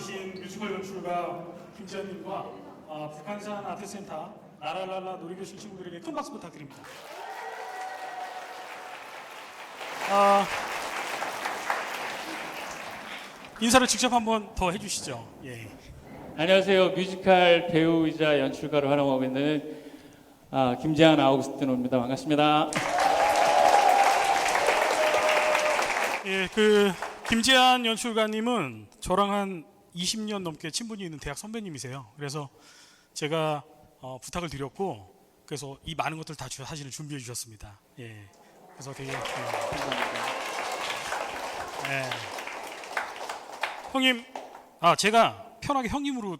해주신 뮤지컬 연출가 김지현님과 북한산 아트센터 나랄랄라 놀이교실 친구들에게 큰 박수 부탁드립니다. 인사를 직접 한번 더 해주시죠. 예. 안녕하세요. 뮤지컬 배우이자 연출가로 활동하고 있는 김재한 아우구스티노입니다. 반갑습니다. 예, 김재한 연출가님은 저랑 한 20년 넘게 친분이 있는 대학 선배님이세요. 그래서 제가 부탁을 드렸고, 그래서 이 많은 것들 다 사진을 준비해 주셨습니다. 예, 그래서 되게 감사합니다. 예. 형님, 제가 편하게 형님으로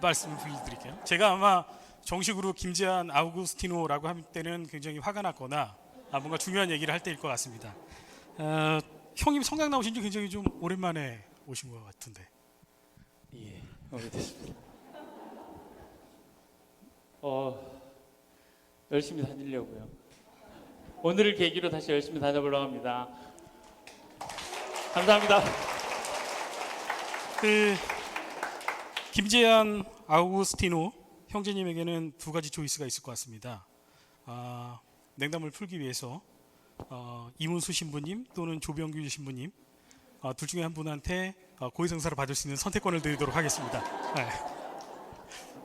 말씀드릴게요. 제가 아마 정식으로 김재한 아우구스티노라고 할 때는 굉장히 화가 났거나 뭔가 중요한 얘기를 할 때일 것 같습니다. 형님 성당 나오신 지 굉장히 좀 오랜만에 오신 것 같은데. 예, 오래됐습니다. 열심히 다니려고요. 오늘을 계기로 다시 열심히 다녀보려고 합니다. 감사합니다. 김재한 아우구스티노 형제님에게는 두 가지 초이스가 있을 것 같습니다. 냉담을 풀기 위해서 이문수 신부님 또는 조병규 신부님 둘 중에 한 분한테 고해성사를 받을 수 있는 선택권을 드리도록 하겠습니다. 네.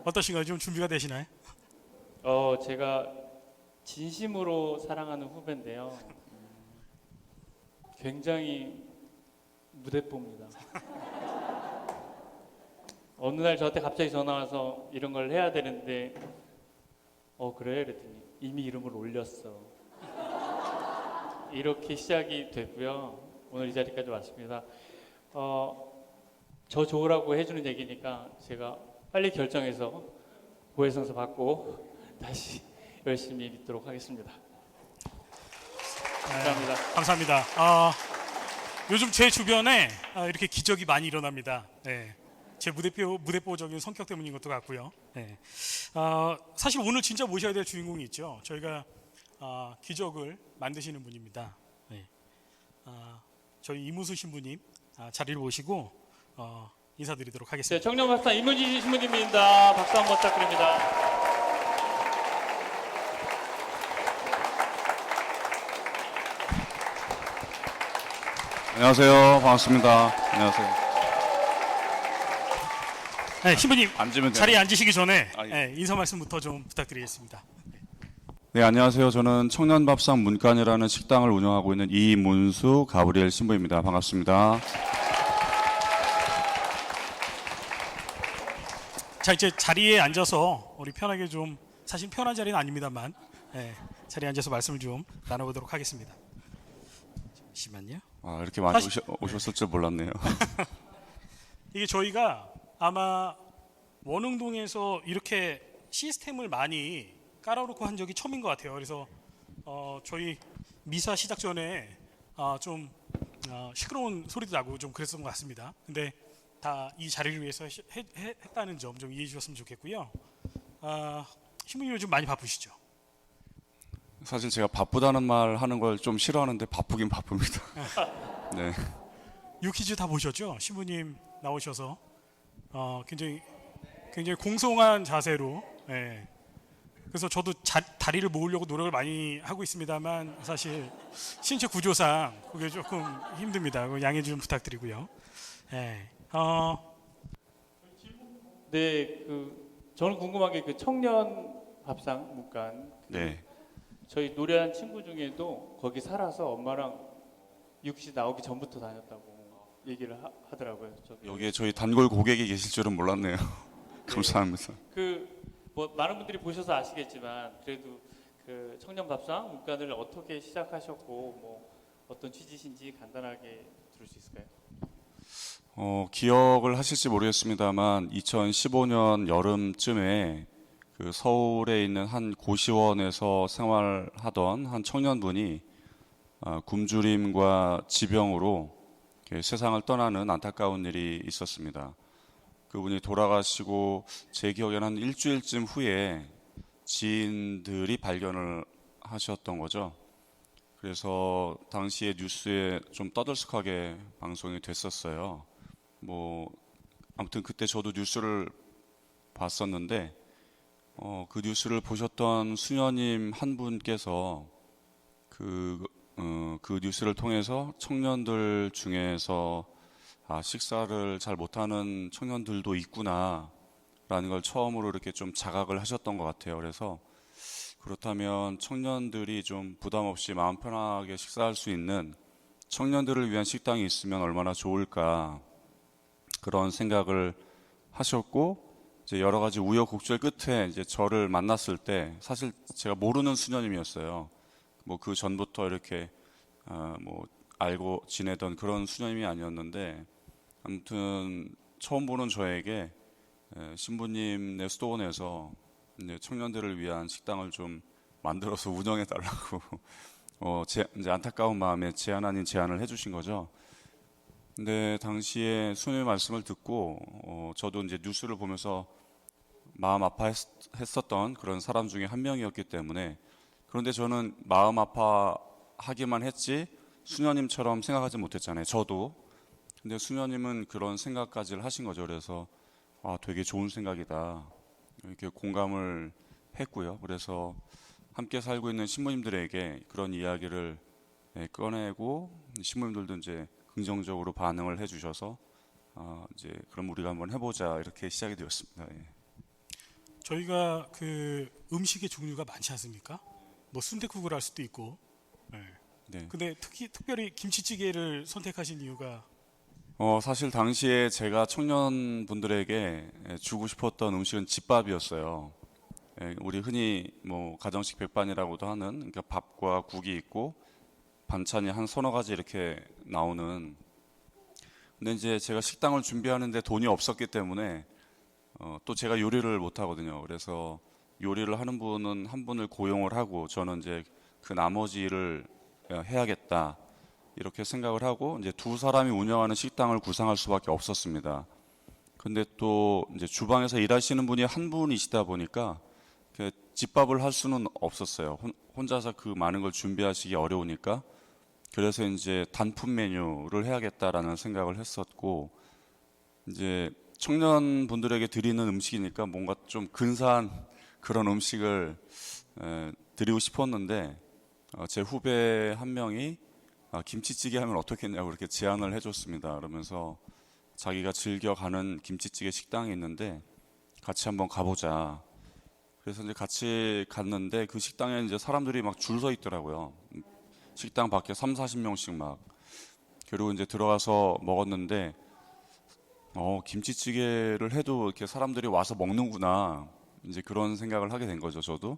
어떠신가요? 좀 준비가 되시나요? 제가 진심으로 사랑하는 후배인데요. 굉장히 무대뽀입니다. 어느 날 저한테 갑자기 전화 와서 이런 걸 해야 되는데 그래? 그랬더니 이미 이름을 올렸어. 이렇게 시작이 됐고요. 오늘 이 자리까지 왔습니다. 저 좋으라고 해주는 얘기니까 제가 빨리 결정해서 고해성사 받고 다시 열심히 믿도록 하겠습니다. 감사합니다. 네, 감사합니다. 요즘 제 주변에 이렇게 기적이 많이 일어납니다. 네. 제 무대뽀적인 성격 때문인 것도 같고요. 네. 사실 오늘 진짜 모셔야 될 주인공이 있죠. 저희가 기적을 만드시는 분입니다. 네. 저희 이문수 신부님 자리를 모시고 인사드리도록 하겠습니다. 네, 청년박사 이문지 신부님입니다. 박수 한번 부탁드립니다. 안녕하세요. 반갑습니다. 안녕하세요. 네, 신부님 앉으면 자리에 앉으시기 전에 예. 네, 인사 말씀부터 좀 부탁드리겠습니다. 네, 안녕하세요. 저는 청년밥상 문간이라는 식당을 운영하고 있는 이문수 가브리엘 신부입니다. 반갑습니다. 자, 이제 자리에 앉아서 우리 편하게 좀, 사실 편한 자리는 아닙니다만 자리에 앉아서 말씀을 좀 나눠보도록 하겠습니다. 잠시만요. 이렇게 많이 사실- 오셨을 줄 몰랐네요. 이게 저희가 아마 원흥동에서 이렇게 시스템을 많이 깔아놓고 한 적이 처음인 것 같아요. 그래서 저희 미사 시작 전에 좀 시끄러운 소리도 나고 좀 그랬던 것 같습니다. 근데 다 이 자리를 위해서 했다는 점 좀 이해해 주셨으면 좋겠고요. 신부님 요즘 많이 바쁘시죠? 사실 제가 바쁘다는 말 하는 걸 좀 싫어하는데 바쁘긴 바쁩니다. 네. 유퀴즈 다 보셨죠? 신부님 나오셔서 굉장히 공손한 자세로. 그래서 저도 다리를 모으려고 노력을 많이 하고 있습니다만 사실 신체 구조상 그게 조금 힘듭니다. 양해 좀 부탁드리고요. 네, 저는 궁금한 게 청년 밥상 문간 네. 저희 노래하는 친구 중에도 거기 살아서 엄마랑 육시 나오기 전부터 다녔다고 얘기를 하더라고요. 여기에 저희 단골 고객이 계실 줄은 몰랐네요. 감사합니다. 많은 분들이 보셔서 아시겠지만 그래도 청년 밥상 문간을 어떻게 시작하셨고 어떤 취지신지 간단하게 들을 수 있을까요? 기억을 하실지 모르겠습니다만 2015년 여름쯤에 서울에 있는 한 고시원에서 생활하던 한 청년분이 굶주림과 지병으로 세상을 떠나는 안타까운 일이 있었습니다. 그분이 돌아가시고 제 기억에는 한 일주일쯤 후에 지인들이 발견을 하셨던 거죠. 그래서 당시에 뉴스에 좀 떠들썩하게 방송이 됐었어요. 아무튼 그때 저도 뉴스를 봤었는데 그 뉴스를 보셨던 수녀님 한 분께서 그 뉴스를 통해서 청년들 중에서 식사를 잘 못하는 청년들도 있구나라는 걸 처음으로 이렇게 좀 자각을 하셨던 것 같아요. 그래서 그렇다면 청년들이 좀 부담 없이 마음 편하게 식사할 수 있는 청년들을 위한 식당이 있으면 얼마나 좋을까 그런 생각을 하셨고 이제 여러 가지 우여곡절 끝에 이제 저를 만났을 때 사실 제가 모르는 수녀님이었어요. 뭐 그 전부터 이렇게 뭐 알고 지내던 그런 수녀님이 아니었는데 아무튼 처음 보는 저에게 신부님네 수도원에서 이제 청년들을 위한 식당을 좀 만들어서 운영해 달라고 이제 안타까운 마음에 제안 아닌 제안을 해주신 거죠. 근데 당시에 수녀의 말씀을 듣고 저도 이제 뉴스를 보면서 마음 아파했었던 그런 사람 중에 한 명이었기 때문에 그런데 저는 마음 아파하기만 했지 수녀님처럼 생각하지 못했잖아요. 저도. 근데 수녀님은 그런 생각까지를 하신 거죠. 그래서 되게 좋은 생각이다. 이렇게 공감을 했고요. 그래서 함께 살고 있는 신부님들에게 그런 이야기를 꺼내고 신부님들도 이제 긍정적으로 반응을 해주셔서 이제 그럼 우리가 한번 해보자 이렇게 시작이 되었습니다. 예. 저희가 그 음식의 종류가 많지 않습니까? 뭐 순댓국을 할 수도 있고. 네. 네. 근데 특별히 김치찌개를 선택하신 이유가 사실 당시에 제가 청년분들에게 주고 싶었던 음식은 집밥이었어요. 우리 흔히 뭐 가정식 백반이라고도 하는 그러니까 밥과 국이 있고 반찬이 한 서너 가지 이렇게 나오는. 근데 이제 제가 식당을 준비하는데 돈이 없었기 때문에 또 제가 요리를 못 하거든요. 그래서 요리를 하는 분은 한 분을 고용을 하고 저는 이제 그 나머지 일을 해야겠다 이렇게 생각을 하고 이제 두 사람이 운영하는 식당을 구상할 수밖에 없었습니다. 근데 또 이제 주방에서 일하시는 분이 한 분이시다 보니까 집밥을 할 수는 없었어요. 혼자서 그 많은 걸 준비하시기 어려우니까. 그래서 이제 단품 메뉴를 해야겠다라는 생각을 했었고 이제 청년분들에게 드리는 음식이니까 뭔가 좀 근사한 그런 음식을 드리고 싶었는데 제 후배 한 명이 김치찌개 하면 어떻겠냐고 이렇게 제안을 해줬습니다. 그러면서 자기가 즐겨 가는 김치찌개 식당이 있는데 같이 한번 가보자. 그래서 이제 같이 갔는데 그 식당에 이제 사람들이 막 줄 서 있더라고요. 식당 밖에 3, 40명씩 막. 그리고 이제 들어가서 먹었는데 김치찌개를 해도 이렇게 사람들이 와서 먹는구나. 이제 그런 생각을 하게 된 거죠, 저도.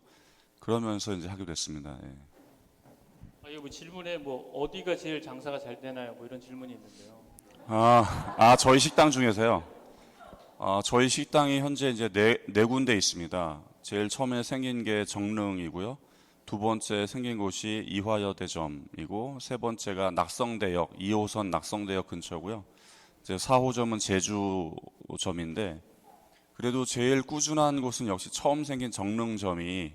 그러면서 이제 하게 됐습니다. 예. 이거 뭐 질문에 뭐 어디가 제일 장사가 잘 되나요? 뭐 이런 질문이 있는데요. 저희 식당 중에서요. 저희 식당이 현재 이제 네 군데 있습니다. 제일 처음에 생긴 게 정릉이고요. 두 번째 생긴 곳이 이화여대점이고 세 번째가 낙성대역, 2호선 낙성대역 근처고요. 이제 4호점은 제주점인데 그래도 제일 꾸준한 곳은 역시 처음 생긴 정릉점이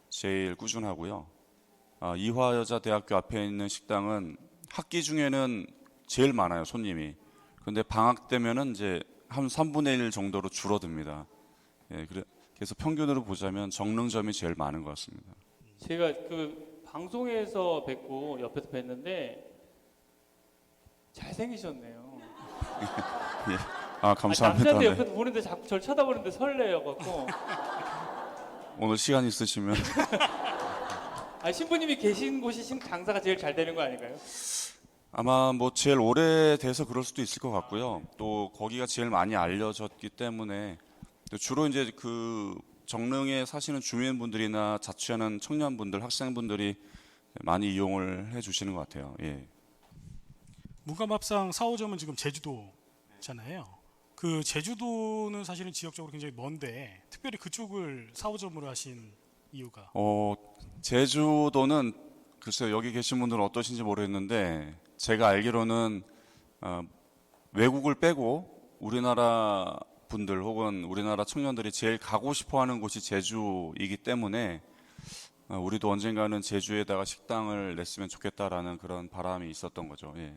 제일 꾸준하고요. 이화여자대학교 앞에 있는 식당은 학기 중에는 제일 많아요, 손님이. 근데 방학 되면은 이제 한 3분의 1 정도로 줄어듭니다. 예, 그래서 평균으로 보자면 정릉점이 제일 많은 것 같습니다. 제가 그 방송에서 뵙고 옆에서 뵀는데 잘생기셨네요. 감사합니다. 남자인데 네. 옆에서 보는데 자꾸 저를 쳐다보는데 설레요 갖고. 오늘 시간 있으시면 신부님이 계신 곳이 장사가 제일 잘 되는 거 아닌가요? 아마 뭐 제일 오래돼서 그럴 수도 있을 것 같고요. 또 거기가 제일 많이 알려졌기 때문에 주로 이제 그 정릉에 사시는 주민분들이나 자취하는 청년분들, 학생분들이 많이 이용을 해주시는 것 같아요. 예. 문감밥상 4호점은 지금 제주도잖아요. 그 제주도는 사실은 지역적으로 굉장히 먼데 특별히 그쪽을 4호점으로 하신 이유가? 제주도는 글쎄요, 여기 계신 분들은 어떠신지 모르겠는데 제가 알기로는 외국을 빼고 우리나라 분들 혹은 우리나라 청년들이 제일 가고 싶어하는 곳이 제주이기 때문에 우리도 언젠가는 제주에다가 식당을 냈으면 좋겠다라는 그런 바람이 있었던 거죠. 예.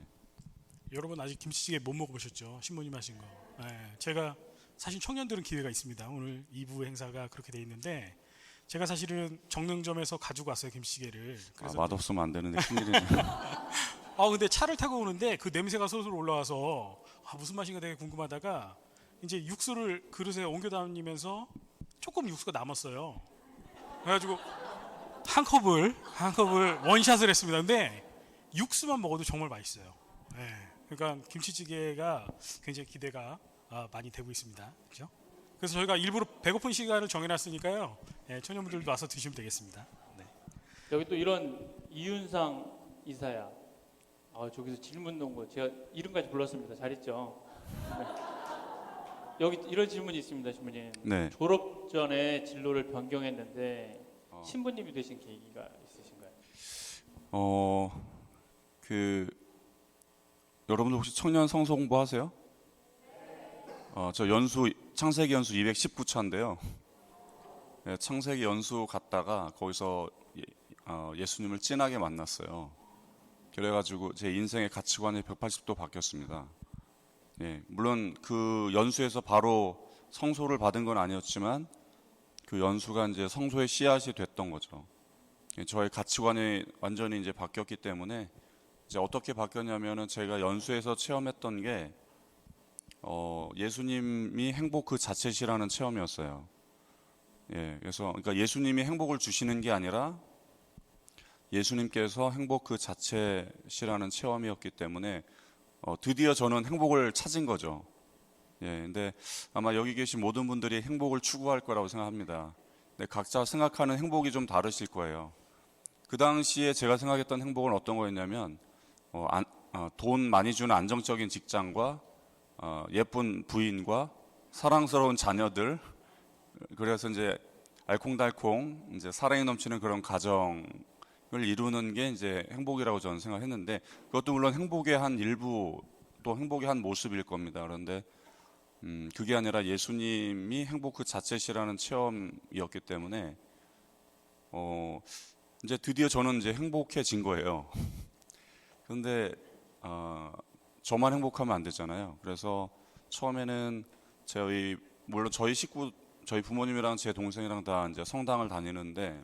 여러분 아직 김치찌개 못 먹어보셨죠? 신부님 하신 거. 네, 제가 사실 청년들은 기회가 있습니다. 오늘 2부 행사가 그렇게 돼 있는데 제가 사실은 정릉점에서 가지고 왔어요, 김치찌개를. 아, 맛없으면 안 되는데 큰일이네. 근데 차를 타고 오는데 그 냄새가 솔솔 올라와서 무슨 맛인가 되게 궁금하다가 이제 육수를 그릇에 옮겨 담으면서 조금 육수가 남았어요. 그래가지고 한 컵을 원샷을 했습니다. 근데 육수만 먹어도 정말 맛있어요. 네. 그러니까 김치찌개가 굉장히 기대가 많이 되고 있습니다. 그렇죠? 그래서 저희가 일부러 배고픈 시간을 정해놨으니까요. 네, 청년분들도 와서 드시면 되겠습니다. 네. 여기 또 이런 이윤상 이사야. 저기서 질문 넣은 거 제가 이름까지 불렀습니다. 잘했죠? 네. 여기 이런 질문이 있습니다, 신부님. 네. 졸업 전에 진로를 변경했는데 신부님이 되신 계기가 있으신가요? 여러분들 혹시 청년 성서 공부하세요? 저 창세기 연수 219차인데요. 네, 창세기 연수 갔다가 거기서 예수님을 찐하게 만났어요. 그래가지고 제 인생의 가치관이 180도 바뀌었습니다. 예, 물론 그 연수에서 바로 성소를 받은 건 아니었지만 그 연수가 이제 성소의 씨앗이 됐던 거죠. 예, 저의 가치관이 완전히 이제 바뀌었기 때문에 이제 어떻게 바뀌었냐면은 제가 연수에서 체험했던 게 예수님이 행복 그 자체시라는 체험이었어요. 예, 그래서 그러니까 예수님이 행복을 주시는 게 아니라 예수님께서 행복 그 자체시라는 체험이었기 때문에 드디어 저는 행복을 찾은 거죠. 예, 근데 아마 여기 계신 모든 분들이 행복을 추구할 거라고 생각합니다. 근데 각자 생각하는 행복이 좀 다르실 거예요. 그 당시에 제가 생각했던 행복은 어떤 거였냐면 돈 많이 주는 안정적인 직장과 예쁜 부인과 사랑스러운 자녀들, 그래서 이제 알콩달콩 이제 사랑이 넘치는 그런 가정을 이루는 게 이제 행복이라고 저는 생각했는데, 그것도 물론 행복의 한 일부 또 행복의 한 모습일 겁니다. 그런데 그게 아니라 예수님이 행복 그 자체시라는 체험이었기 때문에 이제 드디어 저는 이제 행복해진 거예요. 그런데 저만 행복하면 안 되잖아요. 그래서 처음에는 물론 저희 부모님이랑 제 동생이랑 다 이제 성당을 다니는데,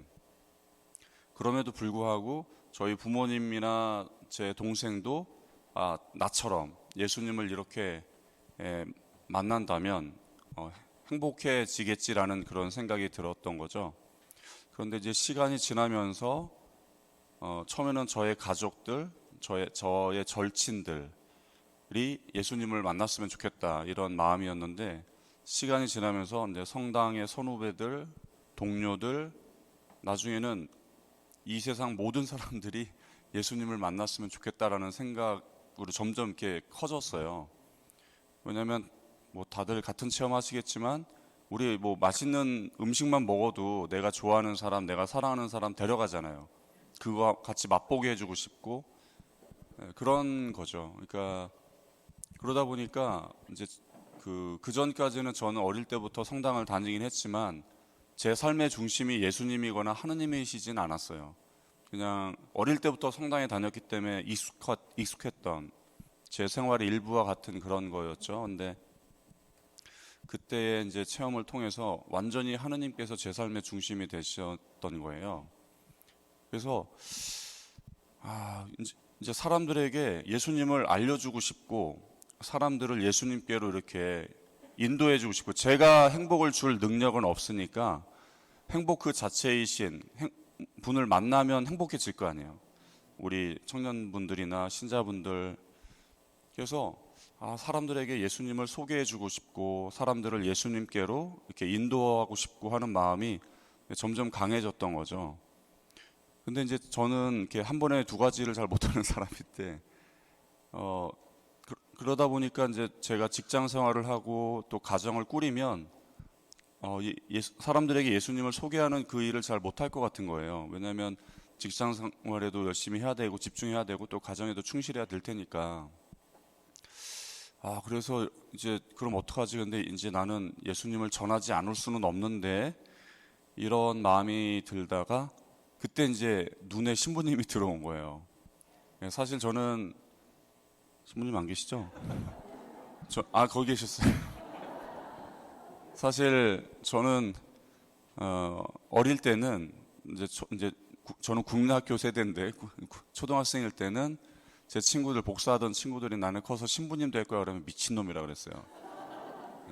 그럼에도 불구하고 저희 부모님이나 제 동생도 나처럼 예수님을 이렇게 만난다면 행복해지겠지라는 그런 생각이 들었던 거죠. 그런데 이제 시간이 지나면서 처음에는 저의 가족들, 저의 절친들이 예수님을 만났으면 좋겠다 이런 마음이었는데, 시간이 지나면서 이제 성당의 선후배들, 동료들, 나중에는 이 세상 모든 사람들이 예수님을 만났으면 좋겠다라는 생각으로 점점 이렇게 커졌어요. 왜냐하면 뭐 다들 같은 체험하시겠지만 우리 뭐 맛있는 음식만 먹어도 내가 좋아하는 사람, 내가 사랑하는 사람 데려가잖아요. 그거 같이 맛보게 해주고 싶고 그런 거죠. 그러니까 그러다 보니까 이제 그 전까지는 저는 어릴 때부터 성당을 다니긴 했지만 제 삶의 중심이 예수님이거나 하느님이시진 않았어요. 그냥 어릴 때부터 성당에 다녔기 때문에 익숙했던 제 생활의 일부와 같은 그런 거였죠. 근데 그때의 이제 체험을 통해서 완전히 하느님께서 제 삶의 중심이 되셨던 거예요. 그래서 이제 사람들에게 예수님을 알려주고 싶고 사람들을 예수님께로 이렇게 인도해주고 싶고, 제가 행복을 줄 능력은 없으니까 행복 그 자체이신 분을 만나면 행복해질 거 아니에요. 우리 청년분들이나 신자분들. 그래서 사람들에게 예수님을 소개해주고 싶고 사람들을 예수님께로 이렇게 인도하고 싶고 하는 마음이 점점 강해졌던 거죠. 근데 이제 저는 이렇게 한 번에 두 가지를 잘 못하는 사람인데 그러다 보니까 이제 제가 직장 생활을 하고 또 가정을 꾸리면 사람들에게 예수님을 소개하는 그 일을 잘 못할 것 같은 거예요. 왜냐하면 직장 생활에도 열심히 해야 되고 집중해야 되고 또 가정에도 충실해야 될 테니까. 그래서 이제 그럼 어떡하지? 근데 이제 나는 예수님을 전하지 않을 수는 없는데 이런 마음이 들다가 그때 이제 눈에 신부님이 들어온 거예요. 사실 저는 신부님 안 계시죠? 거기 계셨어요. 사실 저는 어릴 때는 저는 국민학교 세대인데 초등학생일 때는 제 친구들 복사하던 친구들이 나는 커서 신부님 될 거야 그러면 미친놈이라 그랬어요.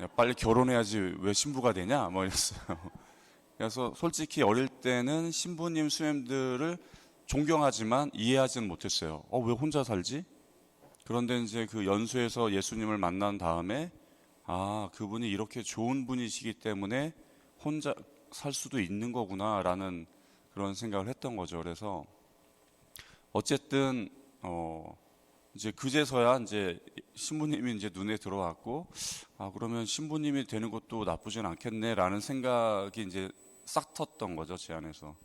야, 빨리 결혼해야지 왜 신부가 되냐 뭐 이랬어요. 그래서 솔직히 어릴 때는 신부님 수녀님들을 존경하지만 이해하지는 못했어요. 왜 혼자 살지? 그런데 이제 그 연수에서 예수님을 만난 다음에 그분이 이렇게 좋은 분이시기 때문에 혼자 살 수도 있는 거구나라는 그런 생각을 했던 거죠. 그래서 어쨌든 이제 그제서야 이제 신부님이 이제 눈에 들어왔고 그러면 신부님이 되는 것도 나쁘진 않겠네라는 생각이 이제 싹 텄던 거죠, 제 안에서.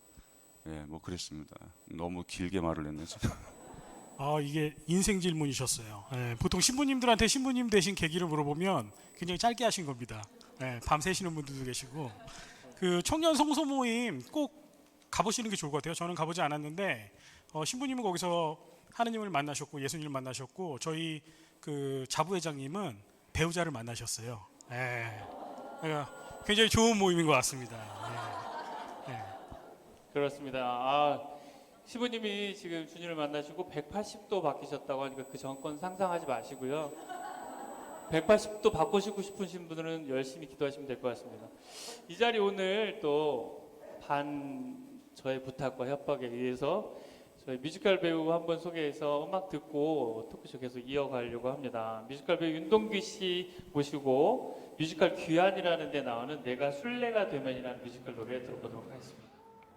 예, 뭐 그랬습니다. 너무 길게 말을 했네 제가. 이게 인생 질문이셨어요. 예, 보통 신부님들한테 신부님 되신 계기를 물어보면 굉장히 짧게 하신 겁니다. 예, 밤 새시는 분들도 계시고 그 청년 성소 모임 꼭 가보시는 게 좋을 것 같아요. 저는 가보지 않았는데 신부님은 거기서 하느님을 만나셨고 예수님을 만나셨고 저희 그 자부회장님은 배우자를 만나셨어요. 예, 그러니까 굉장히 좋은 모임인 것 같습니다. 예, 예. 그렇습니다. 시부님이 지금 주님을 만나시고 180도 바뀌셨다고 하니까 그 정권 상상하지 마시고요. 180도 바꾸시고 싶으신 분들은 열심히 기도하시면 될 것 같습니다. 이 자리 오늘 또 저의 부탁과 협박에 의해서 저희 뮤지컬 배우 한 번 소개해서 음악 듣고 토크쇼 계속 이어가려고 합니다. 뮤지컬 배우 윤동규 씨 모시고 뮤지컬 귀환이라는 데 나오는 내가 술래가 되면이라는 뮤지컬 노래 들어보도록 하겠습니다.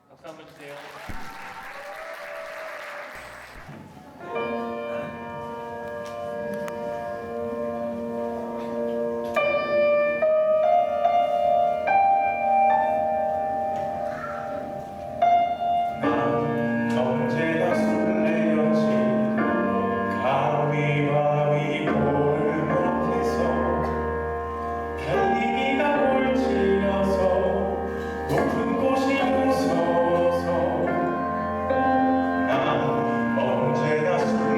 박수 한번 주세요. 언제나 술래였지 가위바위보를 못해서 달리기가 골치여서 높은 곳이 무서워서 난 언제나 술래였지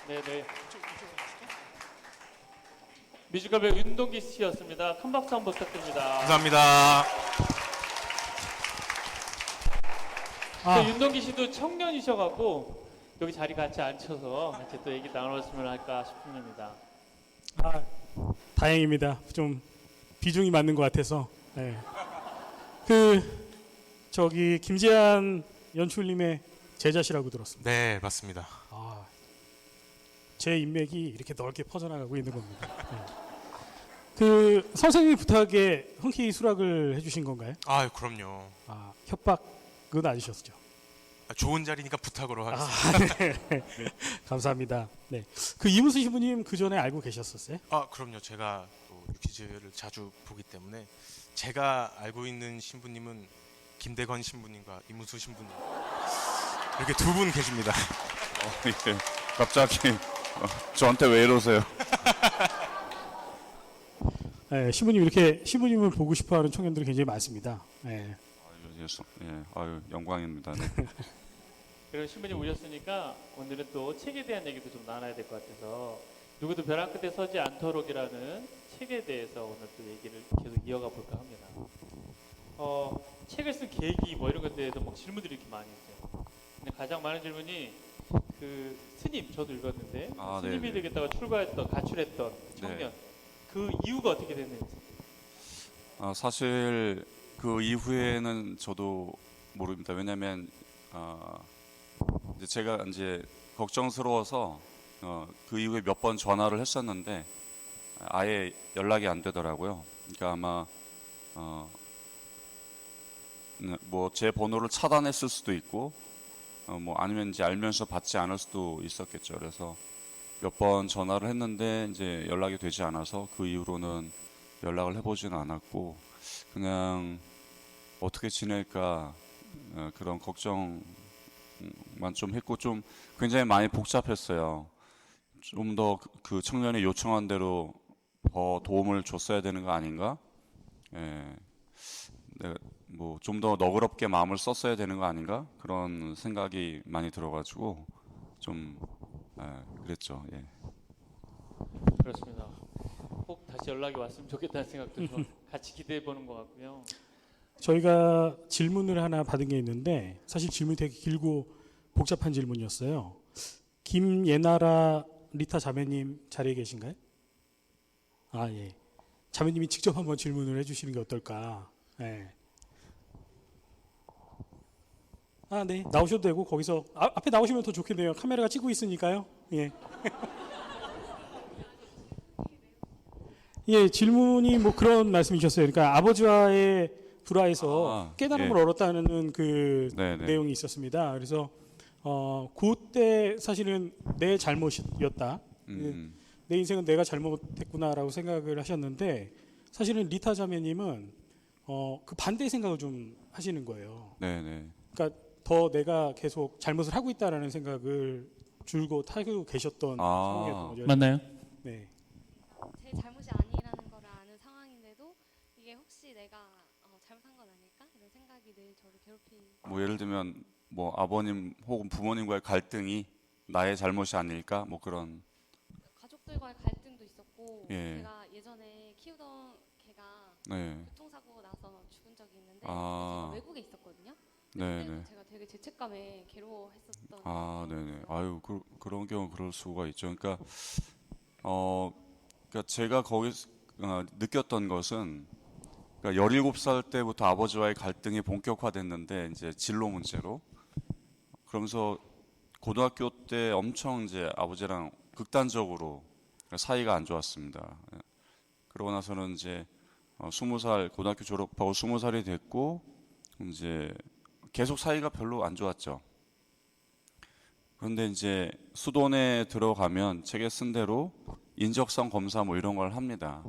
네네. 뮤지컬 배우 윤동기 씨였습니다. 큰 박수 한번 부탁드립니다. 감사합니다. 또 윤동기 씨도 청년이셔갖고 여기 자리 같이 앉혀서 같이 또 얘기 나눴으면 할까 싶습니다. 다행입니다. 좀 비중이 맞는 것 같아서. 네. 저기 김재한 연출님의 제자시라고 들었습니다. 네, 맞습니다. 제 인맥이 이렇게 넓게 퍼져나가고 있는 겁니다. 선생님 부탁에 흔쾌히 수락을 해주신 건가요? 아, 그럼요. 협박은 아니셨죠? 좋은 자리니까 부탁으로 하겠습니다. 네. 감사합니다. 네. 이문수 신부님 그 전에 알고 계셨었어요? 그럼요. 제가 또 유퀴즈를 자주 보기 때문에 제가 알고 있는 신부님은 김대건 신부님과 이문수 신부님 이렇게 두 분 계십니다. 예. 갑자기 저한테 왜 이러세요? 네, 신부님을 보고 싶어하는 청년들이 굉장히 많습니다. 네. 아유, 영광입니다. 네. 그리고 신부님 오셨으니까 오늘은 또 책에 대한 얘기도 좀 나눠야 될 것 같아서 누구도 벼랑 끝에 서지 않도록이라는 책에 대해서 오늘 또 얘기를 계속 이어가 볼까 합니다. 책을 쓴 계기 뭐 이런 것에 대해서 막 질문들이 이렇게 많이 있어요. 근데 가장 많은 질문이 스님, 저도 읽었는데 스님이 네네. 되겠다고 가출했던 청년 네. 그 이유가 어떻게 됐는지. 사실 그 이후에는 저도 모릅니다. 왜냐하면 이제 제가 이제 걱정스러워서 그 이후에 몇 번 전화를 했었는데 아예 연락이 안 되더라고요. 그러니까 아마 뭐 제 번호를 차단했을 수도 있고 뭐 아니면 이제 알면서 받지 않을 수도 있었겠죠. 그래서 몇 번 전화를 했는데 이제 연락이 되지 않아서 그 이후로는 연락을 해보지는 않았고 그냥 어떻게 지낼까 그런 걱정만 좀 했고 좀 굉장히 많이 복잡했어요. 좀 더 그 청년이 요청한 대로 더 도움을 줬어야 되는 거 아닌가? 내가 뭐 좀 더 너그럽게 마음을 썼어야 되는 거 아닌가? 그런 생각이 많이 들어가지고 좀 그랬죠. 예. 그렇습니다. 꼭 다시 연락이 왔으면 좋겠다는 생각도 좀 같이 기대해 보는 것 같고요. 저희가 질문을 하나 받은 게 있는데 사실 질문이 되게 길고 복잡한 질문이었어요. 김예나라 리타 자매님 자리에 계신가요? 예. 자매님이 직접 한번 질문을 해주시는 게 어떨까? 네. 네. 나오셔도 되고 거기서 앞에 나오시면 더 좋겠네요. 카메라가 찍고 있으니까요. 예. 예, 질문이 뭐 그런 말씀이셨어요. 그러니까 아버지와의 불화에서 깨달음을 예. 얻었다는 네네. 내용이 있었습니다. 그래서 그때 사실은 내 잘못이었다. 내 인생은 내가 잘못했구나라고 생각을 하셨는데 사실은 리타 자매님은 그 반대의 생각을 좀 하시는 거예요. 네네. 그러니까 더 내가 계속 잘못을 하고 있다라는 생각을 줄곧 하고 계셨던 상황이었던 거죠. 맞나요? 네. 제 잘못이 아니라는 걸 아는 상황인데도 이게 혹시 내가 잘못한 건 아닐까 이런 생각이 늘 저를 괴롭히고. 뭐 예를 들면 뭐 아버님 혹은 부모님과의 갈등이 나의 잘못이 아닐까? 뭐 그런. 가족들과의 갈등도 있었고 예. 제가 예전에 키우던 개가 네. 교통사고 나서 죽은 적이 있는데 아. 제가 외국에 있었거든요. 네네. 그때도 제가 되게 죄책감에 괴로워했었던. 네네. 아유, 그런 경우 그럴 수가 있죠. 그러니까 그러니까 제가 거기서 느꼈던 것은 그러니까 17살 때부터 아버지와의 갈등이 본격화됐는데 이제 진로 문제로 그러면서 고등학교 때 엄청 이제 아버지랑 극단적으로 사이가 안 좋았습니다. 그러고 나서는 이제 20살 고등학교 졸업하고 20살이 됐고 이제 계속 사이가 별로 안 좋았죠. 그런데 이제 수도원에 들어가면 책에 쓴 대로 인적성 검사 뭐 이런 걸 합니다.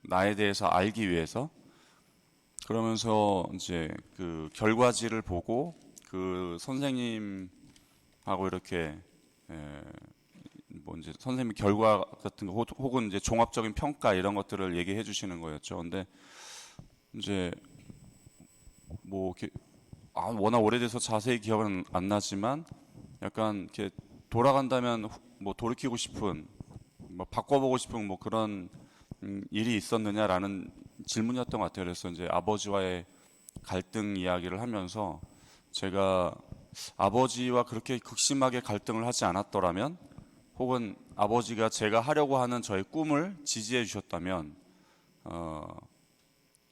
나에 대해서 알기 위해서. 그러면서 이제 그 결과지를 보고 그 선생님하고 이렇게 뭐 이제 선생님 결과 같은 거 혹은 이제 종합적인 평가 이런 것들을 얘기해 주시는 거였죠. 근데 이제 뭐 이렇게 워낙 오래돼서 자세히 기억은 안 나지만 약간 이렇게 돌아간다면 뭐 돌이키고 싶은, 뭐 바꿔보고 싶은 뭐 그런 일이 있었느냐라는 질문이었던 것 같아요. 그래서 이제 아버지와의 갈등 이야기를 하면서 제가 아버지와 그렇게 극심하게 갈등을 하지 않았더라면, 혹은 아버지가 제가 하려고 하는 저의 꿈을 지지해 주셨다면,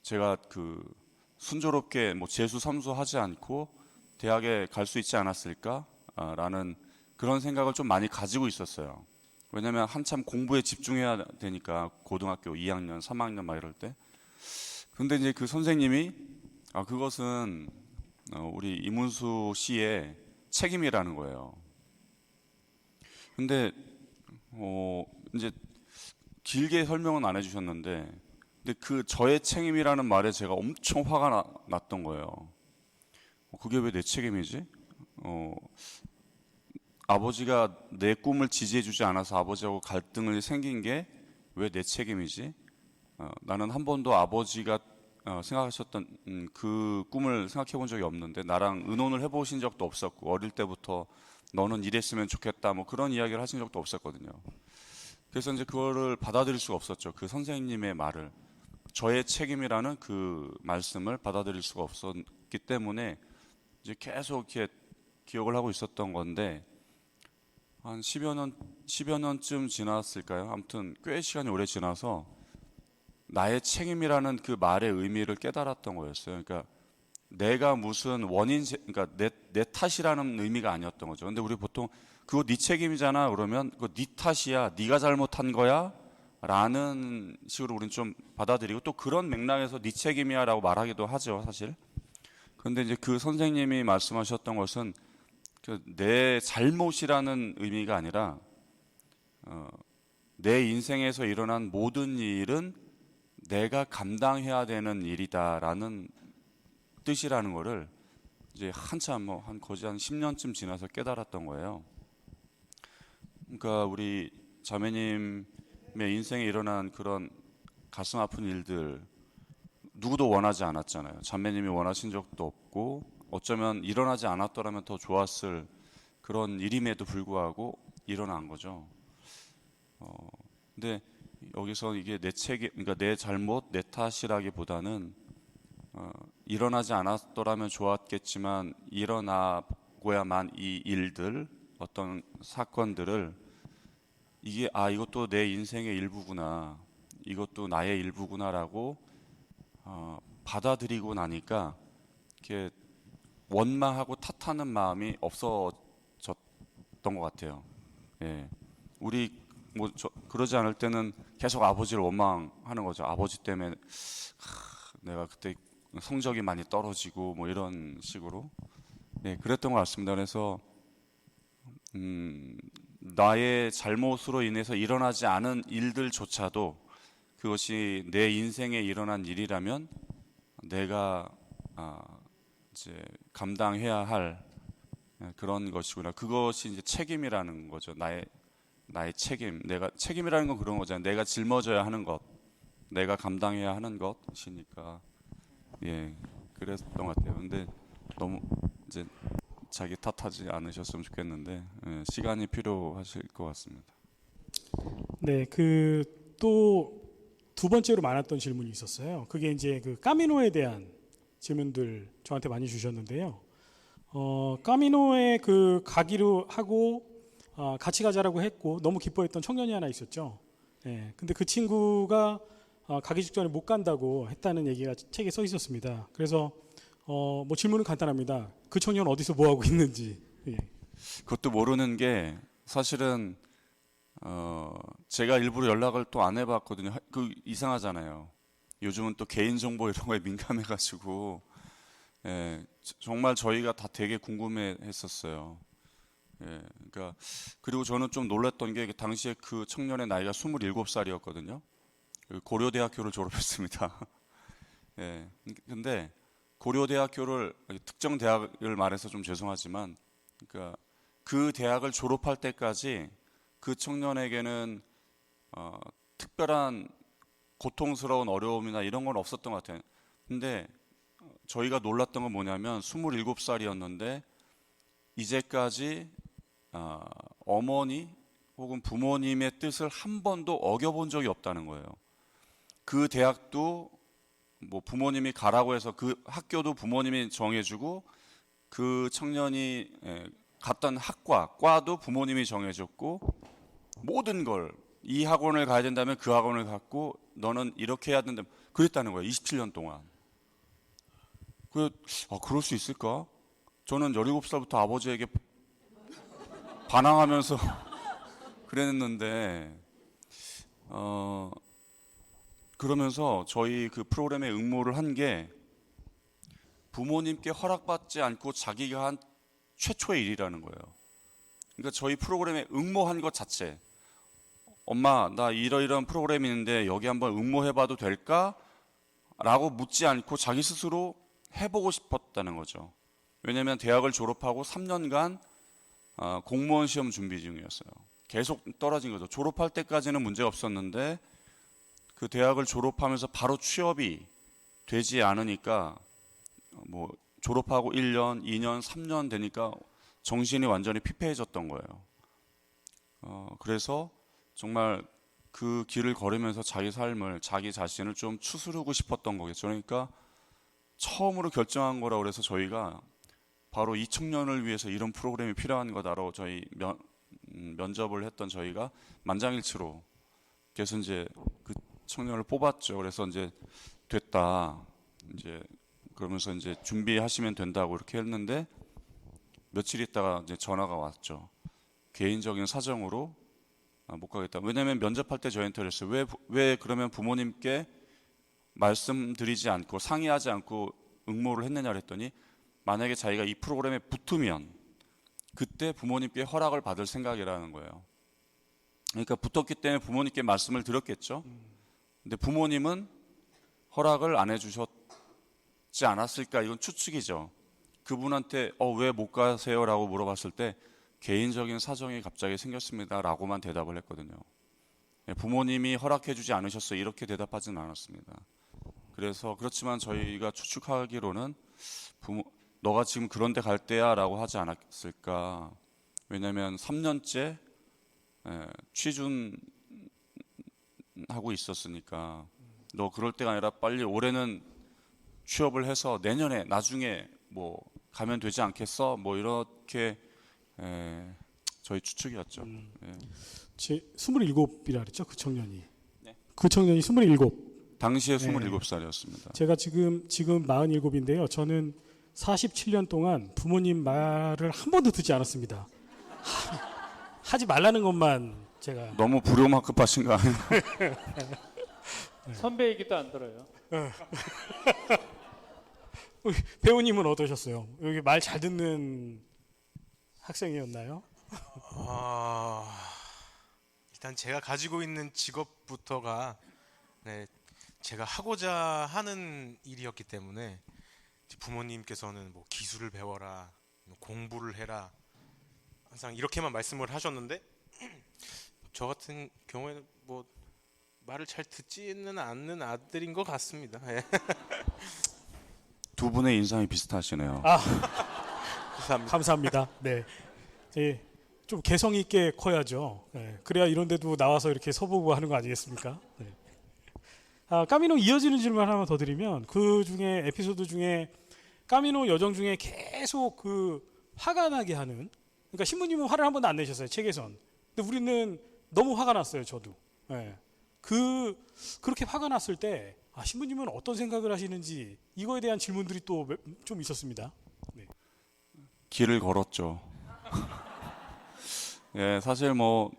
제가 그 순조롭게 뭐 재수 삼수하지 않고 대학에 갈 수 있지 않았을까라는 그런 생각을 좀 많이 가지고 있었어요. 왜냐하면 한참 공부에 집중해야 되니까, 고등학교 2학년, 3학년 막 이럴 때. 근데 이제 그 선생님이 그것은 우리 이문수 씨의 책임이라는 거예요. 근데 이제 길게 설명은 안 해주셨는데, 근데 그 저의 책임이라는 말에 제가 엄청 화가 났던 거예요. 그게 왜 내 책임이지? 아버지가 내 꿈을 지지해주지 않아서 아버지하고 갈등을 생긴 게 왜 내 책임이지? 나는 한 번도 아버지가 생각하셨던 그 꿈을 생각해 본 적이 없는데, 나랑 의논을 해보신 적도 없었고, 어릴 때부터 너는 이랬으면 좋겠다 뭐 그런 이야기를 하신 적도 없었거든요. 그래서 이제 그거를 받아들일 수가 없었죠. 그 선생님의 말을, 저의 책임이라는 그 말씀을 받아들일 수가 없었기 때문에 이제 계속 이렇게 기억을 하고 있었던 건데, 한 10여 년쯤 지났을까요? 아무튼 꽤 시간이 오래 지나서 나의 책임이라는 그 말의 의미를 깨달았던 거였어요. 그러니까 내가 무슨 그러니까 내 탓이라는 의미가 아니었던 거죠. 근데 우리 보통 그거 네 책임이잖아 그러면 그거 네 탓이야, 네가 잘못한 거야 라는 식으로 우리는 좀 받아들이고, 또 그런 맥락에서 네 책임이야 라고 말하기도 하죠, 사실. 그런데 이제 그 선생님이 말씀하셨던 것은 내 잘못이라는 의미가 아니라 내 인생에서 일어난 모든 일은 내가 감당해야 되는 일이다라는 뜻이라는 거를 이제 한참 거의 한 10년쯤 지나서 깨달았던 거예요. 그러니까 우리 자매님의 인생에 일어난 그런 가슴 아픈 일들 누구도 원하지 않았잖아요. 자매님이 원하신 적도 없고, 어쩌면 일어나지 않았더라면 더 좋았을 그런 일임에도 불구하고 일어난 거죠. 근데 여기서 이게 내 책임, 그러니까 내 잘못, 내 탓이라기보다는 일어나지 않았더라면 좋았겠지만 일어나고야만 이 일들, 어떤 사건들을 이게 이것도 내 인생의 일부구나, 이것도 나의 일부구나라고 받아들이고 나니까 이렇게 원망하고 탓하는 마음이 없어졌던 것 같아요. 예. 우리 그러지 않을 때는 계속 아버지를 원망하는 거죠. 아버지 때문에 내가 그때 성적이 많이 떨어지고 뭐 이런 식으로. 예, 그랬던 것 같습니다. 그래서 나의 잘못으로 인해서 일어나지 않은 일들조차도 그것이 내 인생에 일어난 일이라면 내가 이제 감당해야 할 그런 것이구나. 그것이 이제 책임이라는 거죠. 나의 책임. 내가 책임이라는 건 그런 거잖아요. 내가 짊어져야 하는 것, 내가 감당해야 하는 것이니까. 예, 그랬던 것 같아요. 근데 너무 이제 자기 탓하지 않으셨으면 좋겠는데, 예, 시간이 필요하실 것 같습니다. 네, 그 또 두 번째로 많았던 질문이 있었어요. 그게 이제 그 까미노에 대한 질문들 저한테 많이 주셨는데요. 까미노에 그 가기로 하고 같이 가자라고 했고 너무 기뻐했던 청년이 하나 있었죠. 예, 근데 그 친구가 가기 직전에 못 간다고 했다는 얘기가 책에 써 있었습니다. 그래서 뭐 질문은 간단합니다. 그 청년 어디서 뭐 하고 있는지. 예. 그것도 모르는 게 사실은 제가 일부러 연락을 또 안 해봤거든요. 그 이상하잖아요. 요즘은 또 개인정보 이런 거에 민감해가지고, 예, 정말 저희가 다 되게 궁금해했었어요. 예, 그러니까 그리고 저는 좀 놀랐던 게 당시에 그 청년의 나이가 27살이었거든요. 고려대학교를 졸업했습니다. 예, 근데 고려대학교를, 특정 대학을 말해서 좀 죄송하지만, 그러니까 그 대학을 졸업할 때까지 그 청년에게는 특별한 고통스러운 어려움이나 이런 건 없었던 것 같아요. 근데 저희가 놀랐던 건 뭐냐면 27살이었는데 이제까지 어머니 혹은 부모님의 뜻을 한 번도 어겨본 적이 없다는 거예요. 그 대학도 뭐 부모님이 가라고 해서 그 학교도 부모님이 정해주고 그 청년이 갔던 과도 부모님이 정해줬고 모든 걸 이 학원을 가야 된다면 그 학원을 갔고 너는 이렇게 해야 된다 그랬다는 거예요. 27년 동안. 그럴 수 있을까? 저는 17살부터 아버지에게 반항하면서 그랬는데 그러면서 저희 그 프로그램에 응모를 한 게 부모님께 허락받지 않고 자기가 한 최초의 일이라는 거예요. 그러니까 저희 프로그램에 응모한 것 자체, 엄마 나 이러이러한 프로그램이 있는데 여기 한번 응모해봐도 될까? 라고 묻지 않고 자기 스스로 해보고 싶었다는 거죠. 왜냐하면 대학을 졸업하고 3년간 공무원 시험 준비 중이었어요. 계속 떨어진 거죠. 졸업할 때까지는 문제가 없었는데 그 대학을 졸업하면서 바로 취업이 되지 않으니까 뭐 졸업하고 1년, 2년, 3년 되니까 정신이 완전히 피폐해졌던 거예요. 그래서 정말 그 길을 걸으면서 자기 삶을, 자기 자신을 좀 추스르고 싶었던 거겠죠. 그러니까 처음으로 결정한 거라고 그래서 저희가 바로 이 청년을 위해서 이런 프로그램이 필요한 거다라고 저희 면접을 했던 저희가 만장일치로 그래서 이제 그 청년을 뽑았죠. 그래서 이제 됐다. 이제 그러면서 이제 준비하시면 된다고 이렇게 했는데 며칠 있다가 이제 전화가 왔죠. 개인적인 사정으로 못 가겠다. 왜냐하면 면접할 때 저희한테 그랬어요. 왜 그러면 부모님께 말씀드리지 않고 상의하지 않고 응모를 했느냐 그랬더니 만약에 자기가 이 프로그램에 붙으면 그때 부모님께 허락을 받을 생각이라는 거예요. 그러니까 붙었기 때문에 부모님께 말씀을 드렸겠죠. 근데 부모님은 허락을 안 해주셨지 않았을까? 이건 추측이죠. 그분한테 왜 못 가세요? 라고 물어봤을 때 개인적인 사정이 갑자기 생겼습니다 라고만 대답을 했거든요. 부모님이 허락해주지 않으셨어요 이렇게 대답하지는 않았습니다. 그래서 그렇지만 저희가 추측하기로는 너가 지금 그런 데 갈 때야 라고 하지 않았을까. 왜냐하면 3년째 취준하고 있었으니까 너 그럴 때가 아니라 빨리 올해는 취업을 해서 내년에 나중에 뭐 가면 되지 않겠어? 뭐 이렇게 저희 추측이었죠. 제 27이라 그랬죠 그 청년이. 네. 그 청년이 27. 당시에 27살이었습니다. 제가 지금 47인데요. 저는 47년 동안 부모님 말을 한 번도 듣지 않았습니다. 하지 말라는 것만 제가. 너무 불효막급하신 거 아니에요? 선배 얘기도 안 들어요. 배우님은 어떠셨어요? 여기 말 잘 듣는 학생이었나요? 일단 제가 가지고 있는 직업부터가 제가 하고자 하는 일이었기 때문에 부모님께서는 뭐 기술을 배워라, 공부를 해라 항상 이렇게만 말씀을 하셨는데 저 같은 경우에는 뭐 말을 잘 듣지는 않는 아들인 것 같습니다. 예. 두 분의 인상이 비슷하시네요. 감사합니다. 감사합니다. 네. 좀 개성 있게 커야죠. 네. 그래야 이런 데도 나와서 이렇게 서보고 하는 거 아니겠습니까? 네. 까미노 이어지는 질문 하나만 더 드리면 그 중에 에피소드 중에 까미노 여정 중에 계속 그 화가 나게 하는 그러니까 신부님은 화를 한 번도 안 내셨어요. 책에선. 근데 우리는 너무 화가 났어요. 저도. 네. 그렇게 화가 났을 때 신부님은 어떤 생각을 하시는지 이거에 대한 질문들이 또 좀 있었습니다. 네. 길을 걸었죠. 예, 사실 뭐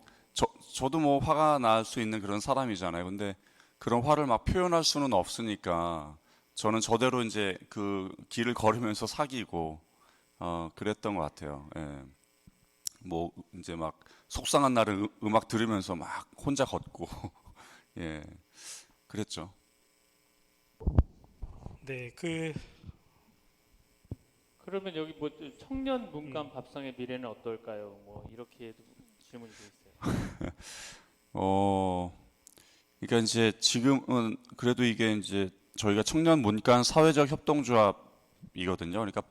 저도 뭐 화가 날 수 있는 그런 사람이잖아요. 근데 그런 화를 막 표현할 수는 없으니까 저는 저대로 이제 그 길을 걸으면서 사귀고 그랬던 것 같아요. 예. 뭐 이제 막 속상한 날은 음악 들으면서 막 혼자 걷고 예, 그랬죠. 네, 그러면 여기 뭐 청년 문감 밥상의 미래는 어떨까요? 뭐 이렇게 질문이 돼 있어요. 그러니까 이제 지금은 그래도 이게 이제 저희가 청년 문간 사회적 협동조합이거든요. 그러니까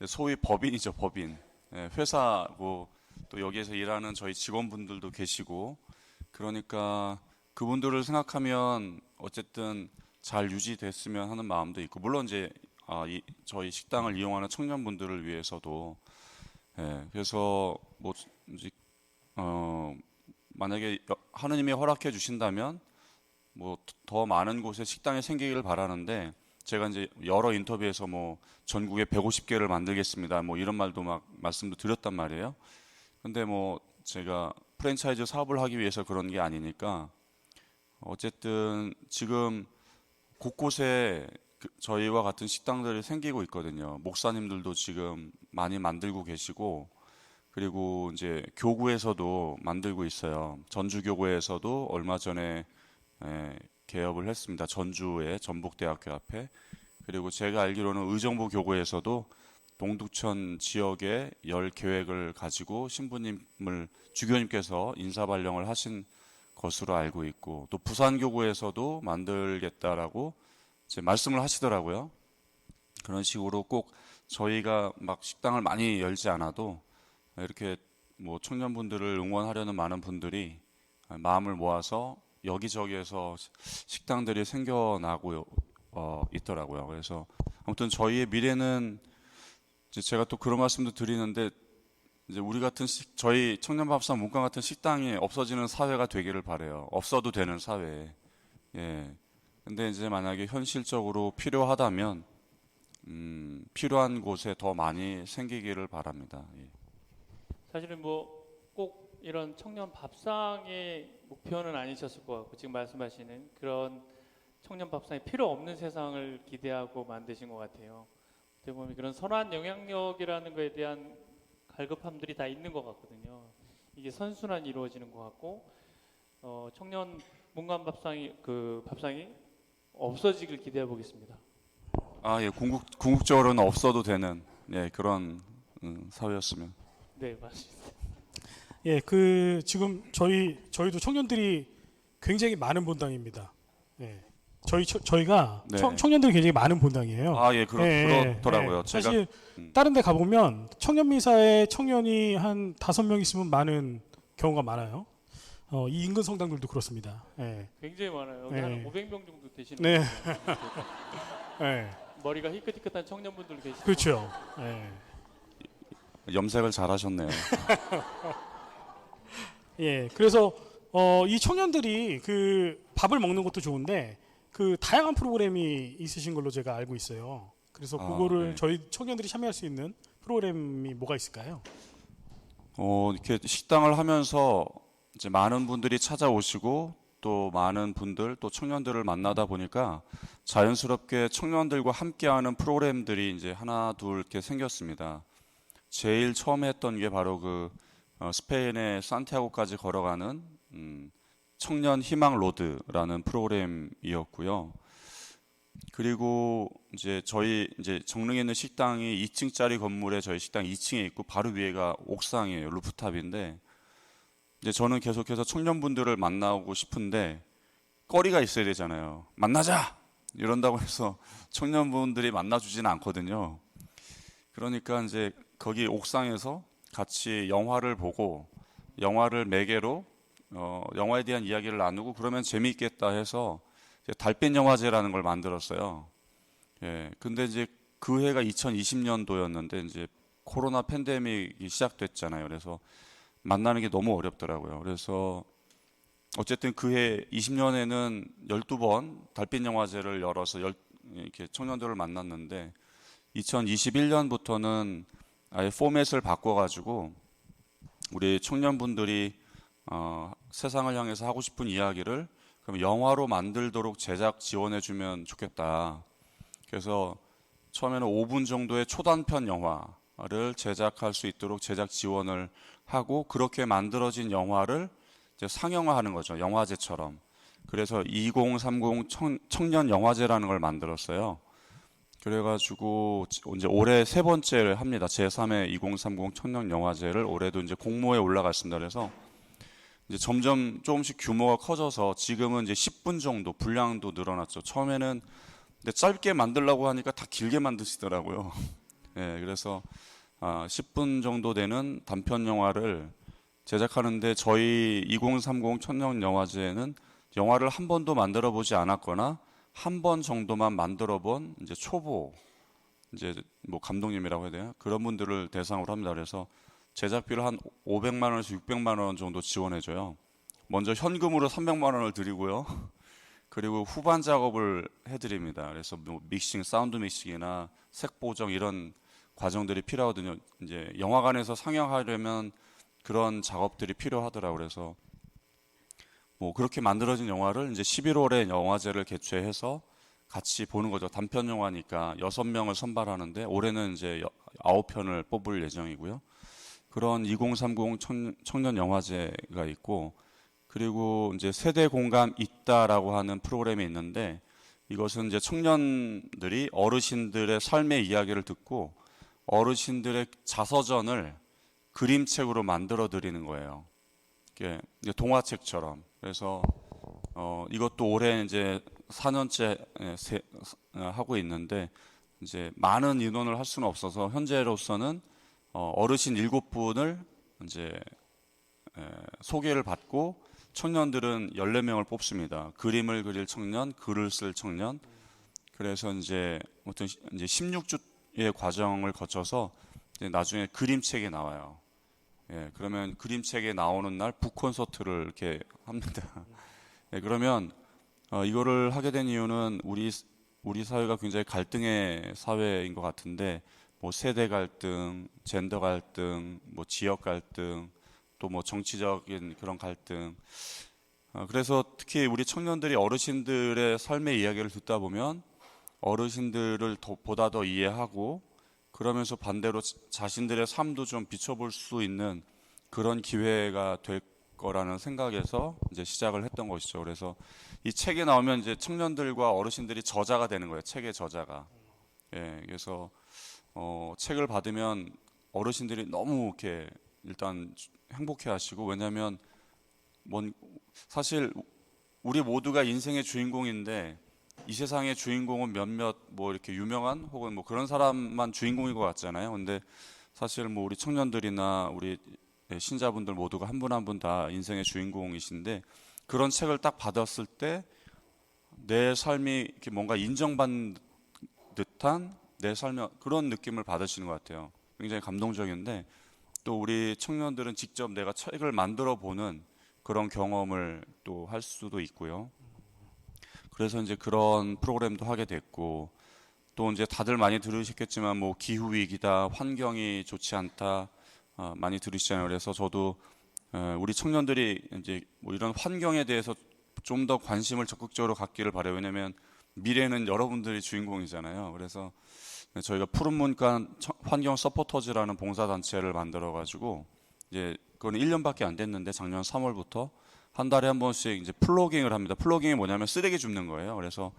소위 법인이죠, 법인. 예, 회사고 또 여기에서 일하는 저희 직원분들도 계시고 그러니까 그분들을 생각하면 어쨌든 잘 유지됐으면 하는 마음도 있고 물론 이제 저희 식당을 이용하는 청년분들을 위해서도 그래서 뭐 이제 만약에 하느님이 허락해 주신다면 뭐 더 많은 곳에 식당이 생기기를 바라는데 제가 이제 여러 인터뷰에서 뭐 전국에 150개를 만들겠습니다 뭐 이런 말도 막 말씀도 드렸단 말이에요. 근데 뭐 제가 프랜차이즈 사업을 하기 위해서 그런 게 아니니까 어쨌든 지금 곳곳에 저희와 같은 식당들이 생기고 있거든요. 목사님들도 지금 많이 만들고 계시고 그리고 이제 교구에서도 만들고 있어요. 전주교구에서도 얼마 전에 개업을 했습니다. 전주의 전북대학교 앞에. 그리고 제가 알기로는 의정부 교구에서도 동두천 지역에 열 계획을 가지고 신부님을 주교님께서 인사발령을 하신 것으로 알고 있고 또 부산교구에서도 만들겠다라고 이제 말씀을 하시더라고요. 그런 식으로 꼭 저희가 막 식당을 많이 열지 않아도 이렇게 뭐 청년분들을 응원하려는 많은 분들이 마음을 모아서 여기저기에서 식당들이 생겨나고 있더라고요. 그래서 아무튼 저희의 미래는 이제 제가 또 그런 말씀도 드리는데 이제 우리 같은 저희 청년밥상 문과 같은 식당이 없어지는 사회가 되기를 바래요. 없어도 되는 사회. 예. 근데 이제 만약에 현실적으로 필요하다면 필요한 곳에 더 많이 생기기를 바랍니다. 예. 사실은 뭐 꼭 이런 청년 밥상의 목표는 아니셨을 것 같고 지금 말씀하시는 그런 청년 밥상이 필요 없는 세상을 기대하고 만드신 것 같아요. 어떻게 보면 그런 선한 영향력이라는 것에 대한 갈급함들이 다 있는 것 같거든요. 이게 선순환이 이루어지는 것 같고 청년 문관 밥상이 밥상이 없어지길 기대해 보겠습니다. 예, 궁극적으로는 없어도 되는 그런 사회였으면. 네, 맞습니다. 예, 지금 저희도 청년들이 굉장히 많은 본당입니다. 예. 저희가 네. 청년들이 굉장히 많은 본당이에요. 예, 그렇더라고요. 제가 사실 다른 데 가보면 청년 미사에 청년이 한 5명 있으면 많은 경우가 많아요. 이 인근 성당들도 그렇습니다. 예. 굉장히 많아요. 여기 네. 한 500명 정도 되시는 네. 것 같아요. 예. 머리가 희끗희끗한 청년분들 계시죠. 그렇죠. 예. 염색을 잘하셨네요. 예. 그래서 이 청년들이 밥을 먹는 것도 좋은데 다양한 프로그램이 있으신 걸로 제가 알고 있어요. 그래서 그거를 네. 저희 청년들이 참여할 수 있는 프로그램이 뭐가 있을까요? 이렇게 식당을 하면서 이제 많은 분들이 찾아오시고 또 많은 분들 또 청년들을 만나다 보니까 자연스럽게 청년들과 함께하는 프로그램들이 이제 하나 둘 이렇게 생겼습니다. 제일 처음 했던 게 바로 스페인의 산티아고까지 걸어가는 청년 희망 로드라는 프로그램이었고요. 그리고 이제 저희 정릉에 있는 식당이 2층짜리 건물에 저희 식당 2층에 있고 바로 위에가 옥상이에요. 루프탑인데 이제 저는 계속해서 청년분들을 만나고 싶은데 거리가 있어야 되잖아요. 만나자 이런다고 해서 청년분들이 만나주지는 않거든요. 그러니까 이제 거기 옥상에서 같이 영화를 보고 영화를 매개로 영화에 대한 이야기를 나누고 그러면 재미있겠다 해서 달빛 영화제라는 걸 만들었어요. 예. 근데 이제 그 해가 2020년도였는데 이제 코로나 팬데믹이 시작됐잖아요. 그래서 만나는 게 너무 어렵더라고요. 그래서 어쨌든 그 해 20년에는 12번 달빛 영화제를 열어서 이렇게 청년들을 만났는데 2021년부터는 아예 포맷을 바꿔가지고 우리 청년분들이 세상을 향해서 하고 싶은 이야기를 그럼 영화로 만들도록 제작 지원해주면 좋겠다. 그래서 처음에는 5분 정도의 초단편 영화를 제작할 수 있도록 제작 지원을 하고 그렇게 만들어진 영화를 이제 상영화하는 거죠. 영화제처럼. 그래서 2030 청년 영화제라는 걸 만들었어요. 그래가지고 이제 올해 3번째를 합니다. 제3회 2030 청년 영화제를 올해도 이제 공모에 올라갔습니다. 그래서 이제 점점 조금씩 규모가 커져서 지금은 이제 10분 정도 분량도 늘어났죠. 처음에는 근데 짧게 만들려고 하니까 다 길게 만드시더라고요. 예, 그래서 10분 정도 되는 단편 영화를 제작하는데 저희 2030 청년 영화제는 영화를 한 번도 만들어 보지 않았거나 한 번 정도만 만들어 본 이제 초보 이제 뭐 감독님이라고 해야 되나 그런 분들을 대상으로 합니다. 그래서 제작비를 한 500만 원에서 600만 원 정도 지원해 줘요. 먼저 현금으로 300만 원을 드리고요. 그리고 후반 작업을 해 드립니다. 그래서 뭐 믹싱, 사운드 믹싱이나 색 보정 이런 과정들이 필요하거든요. 이제 영화관에서 상영하려면 그런 작업들이 필요하더라고요. 그래서 뭐 그렇게 만들어진 영화를 이제 11월에 영화제를 개최해서 같이 보는 거죠. 단편 영화니까 6명을 선발하는데 올해는 이제 9편을 뽑을 예정이고요. 그런 2030 청년 영화제가 있고 그리고 이제 세대 공감 있다라고 하는 프로그램이 있는데 이것은 이제 청년들이 어르신들의 삶의 이야기를 듣고 어르신들의 자서전을 그림책으로 만들어 드리는 거예요. 이게 동화책처럼. 그래서 이것도 올해 이제 4년째 하고 있는데 이제 많은 인원을 할 수는 없어서 현재로서는 어르신 7분을 이제 소개를 받고 청년들은 14명을 뽑습니다. 그림을 그릴 청년, 글을 쓸 청년. 그래서 이제 어떤 이제 16주의 과정을 거쳐서 이제 나중에 그림책이 나와요. 예, 그러면 그림책에 나오는 날 북콘서트를 이렇게 합니다. 예, 그러면 이거를 하게 된 이유는 우리 사회가 굉장히 갈등의 사회인 것 같은데 뭐 세대 갈등, 젠더 갈등, 뭐 지역 갈등, 또 뭐 정치적인 그런 갈등. 그래서 특히 우리 청년들이 어르신들의 삶의 이야기를 듣다 보면 어르신들을 보다 더 이해하고 그러면서 반대로 자신들의 삶도 좀 비춰볼 수 있는 그런 기회가 될 거라는 생각에서 이제 시작을 했던 것이죠. 그래서 이 책에 나오면 이제 청년들과 어르신들이 저자가 되는 거예요. 책의 저자가. 예, 그래서 책을 받으면 어르신들이 너무 이렇게 일단 행복해하시고 왜냐하면 사실 우리 모두가 인생의 주인공인데 이 세상의 주인공은 몇몇 뭐 이렇게 유명한 혹은 뭐 그런 사람만 주인공인 것 같잖아요. 근데 사실 뭐 우리 청년들이나 우리 신자분들 모두가 한 분 한 분 다 인생의 주인공이신데 그런 책을 딱 받았을 때 내 삶이 이렇게 뭔가 인정받는 듯한 내 삶의 그런 느낌을 받으시는 것 같아요. 굉장히 감동적인데 또 우리 청년들은 직접 내가 책을 만들어 보는 그런 경험을 또 할 수도 있고요. 그래서 이제 그런 프로그램도 하게 됐고 또 이제 다들 많이 들으셨겠지만 뭐 기후 위기다, 환경이 좋지 않다 많이 들으시잖아요. 그래서 저도 우리 청년들이 이제 뭐 이런 환경에 대해서 좀 더 관심을 적극적으로 갖기를 바래요. 왜냐하면 미래는 여러분들이 주인공이잖아요. 그래서 저희가 푸른 문간 환경 서포터즈라는 봉사 단체를 만들어 가지고 이제 그건 1년밖에 안 됐는데 작년 3월부터 한 달에 한 번씩 이제 플로깅을 합니다. 플로깅이 뭐냐면 쓰레기 줍는 거예요. 그래서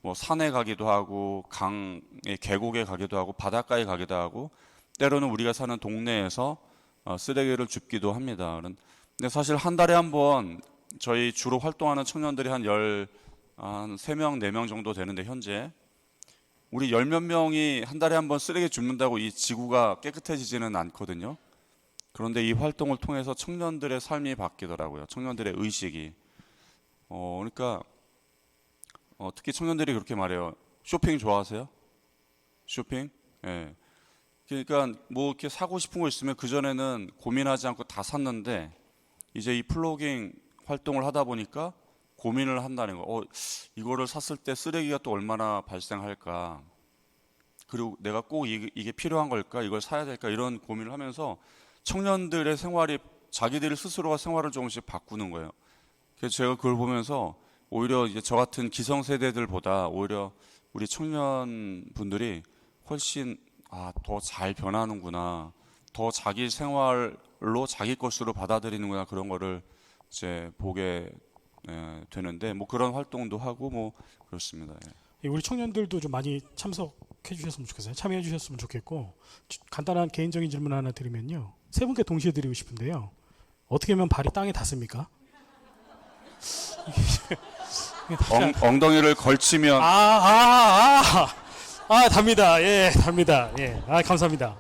뭐 산에 가기도 하고 강에 계곡에 가기도 하고 바닷가에 가기도 하고 때로는 우리가 사는 동네에서 쓰레기를 줍기도 합니다. 근데 사실 한 달에 한 번 저희 주로 활동하는 청년들이 한 3명, 4명 정도 되는데 현재 우리 10몇 명이 한 달에 한 번 쓰레기 줍는다고 이 지구가 깨끗해지지는 않거든요. 그런데 이 활동을 통해서 청년들의 삶이 바뀌더라고요. 청년들의 의식이. 그러니까 특히 청년들이 그렇게 말해요. 쇼핑 좋아하세요? 쇼핑? 예. 그러니까 뭐 이렇게 사고 싶은 거 있으면 그전에는 고민하지 않고 다 샀는데 이제 이 플로깅 활동을 하다 보니까 고민을 한다는 거. 이거를 샀을 때 쓰레기가 또 얼마나 발생할까? 그리고 내가 꼭 이게 필요한 걸까? 이걸 사야 될까? 이런 고민을 하면서 청년들의 생활이 자기들 스스로가 생활을 조금씩 바꾸는 거예요. 그래서 제가 그걸 보면서 오히려 이제 저 같은 기성세대들보다 오히려 우리 청년분들이 훨씬 더 잘 변하는구나. 더 자기 생활로 자기 것으로 받아들이는구나. 그런 거를 이제 보게 되는데 뭐 그런 활동도 하고 뭐 그렇습니다. 예. 우리 청년들도 좀 많이 참석해 주셨으면 좋겠어요. 참여해 주셨으면 좋겠고 간단한 개인적인 질문 하나 드리면요. 세 분께 동시에 드리고 싶은데요. 어떻게 하면 발이 땅에 닿습니까? 엉덩이를 걸치면 답니다. 예, 답니다. 예, 감사합니다.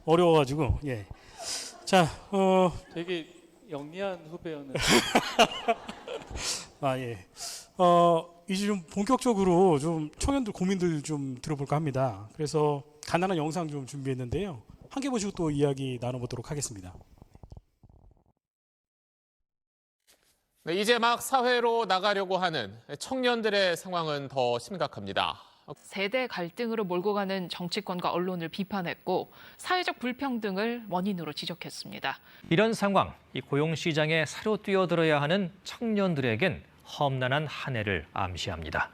어려워가지고 예. 자, 되게 영리한 후배였는데. 예. 이제 좀 본격적으로 좀 청년들 고민들 좀 들어볼까 합니다. 그래서 간단한 영상 좀 준비했는데요. 함께 보시고 또 이야기 나눠보도록 하겠습니다. 네, 이제 막 사회로 나가려고 하는 청년들의 상황은 더 심각합니다. 세대 갈등으로 몰고 가는 정치권과 언론을 비판했고 사회적 불평등을 원인으로 지적했습니다. 이런 상황, 이 고용시장에 새로 뛰어들어야 하는 청년들에겐 험난한 한 해를 암시합니다.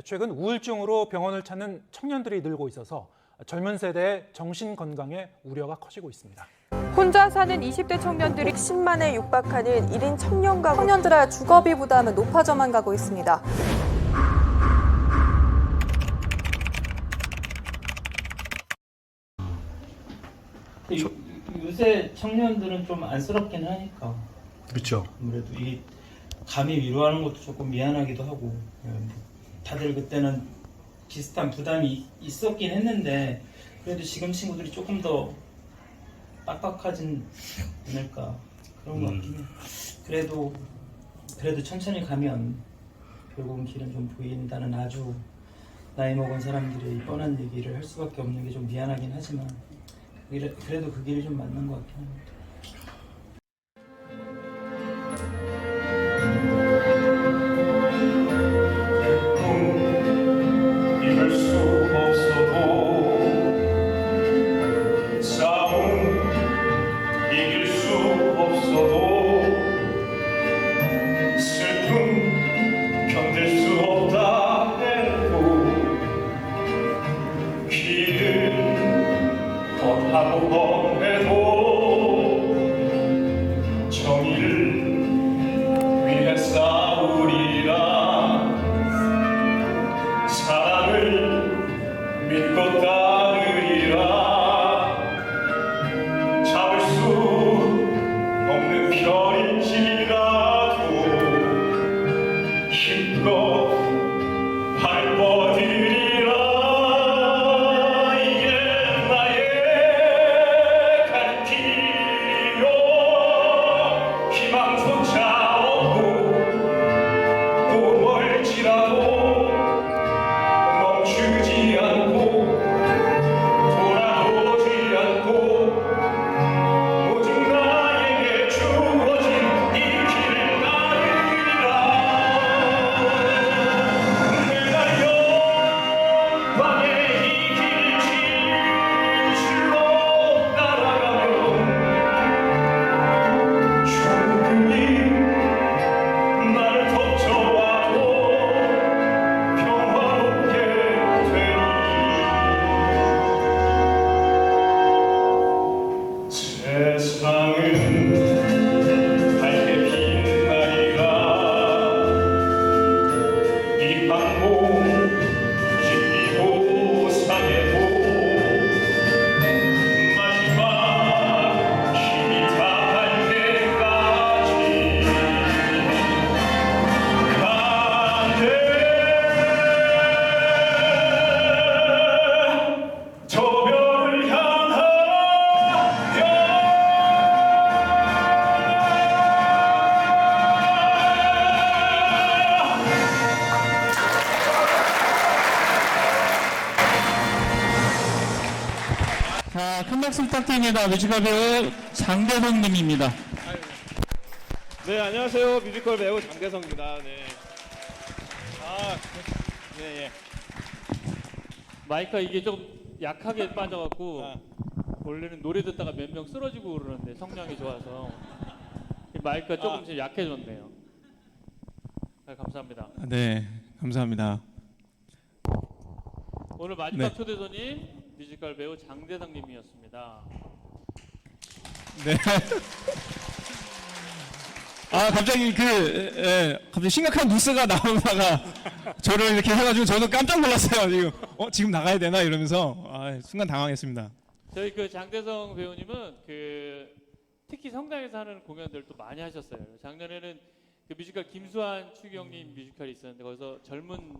최근 우울증으로 병원을 찾는 청년들이 늘고 있어서 젊은 세대의 정신 건강에 우려가 커지고 있습니다. 혼자 사는 20대 청년들이 10만에 육박하는 1인 청년 가구. 청년들의 주거비 부담은 높아져만 가고 있습니다. 요새 청년들은 좀 안쓰럽긴 하니까. 그렇죠. 아무래도 이 감히 위로하는 것도 조금 미안하기도 하고, 다들 그때는 비슷한 부담이 있었긴 했는데 그래도 지금 친구들이 조금 더 빡빡하진 않을까 그런 것 같긴 해요. 그래도 천천히 가면 결국은 길은 좀 보인다는 아주 나이 먹은 사람들이 뻔한 얘기를 할 수밖에 없는 게 좀 미안하긴 하지만 그래도 그 길이 좀 맞는 것 같긴 합니다. 이룰 수 없어도 싸움 이길 수 없어도 슬픔 견딜 수 없다 해도 길을 헛하고 험해도 정의를 위해 싸우리라. 사랑을 믿고 따르리라. 잡을 수 없는 별인지라도 힘껏 발 뻗으리라. 이게 나의 갈 길이요. 희망조차 없고 또 멀지라도 멈추지 않고 돌아보지 않고 오직 나에게 주어진 이 길을 따르리라. 내가 영광의 이 길을 진실로 따라가면 충분히 나를 덮쳐와도 평화롭게 되리. 세상은 밝게 빛나리라. 이 항공 지피고 상해도 마지막 힘이 다할 때까지 저 별을 향하여. 자, 큰 박수 부탁드립니다. 뮤지컬 배우 장대성 님입니다. 네, 안녕하세요. 뮤지컬 배우 장대성입니다. 네. 네, 예. 마이크가 이게 좀 약하게 빠져갖고 원래는 노래 듣다가 몇 명 쓰러지고 그러는데 성량이 좋아서 이 마이크가 조금씩 약해졌네요. 감사합니다. 네, 감사합니다. 오늘 마지막 네. 초대 손님 뮤지컬 배우 장대성 님이었습니다. 네. 갑자기 갑자기 심각한 뉴스가 나오다가 저를 이렇게 해가지고 저도 깜짝 놀랐어요. 지금 지금 나가야 되나 이러면서 순간 당황했습니다. 저희 그 장대성 배우님은 특히 성당에서 하는 공연들도 많이 하셨어요. 작년에는 그 뮤지컬 김수환 추기경님 뮤지컬이 있었는데 거기서 젊은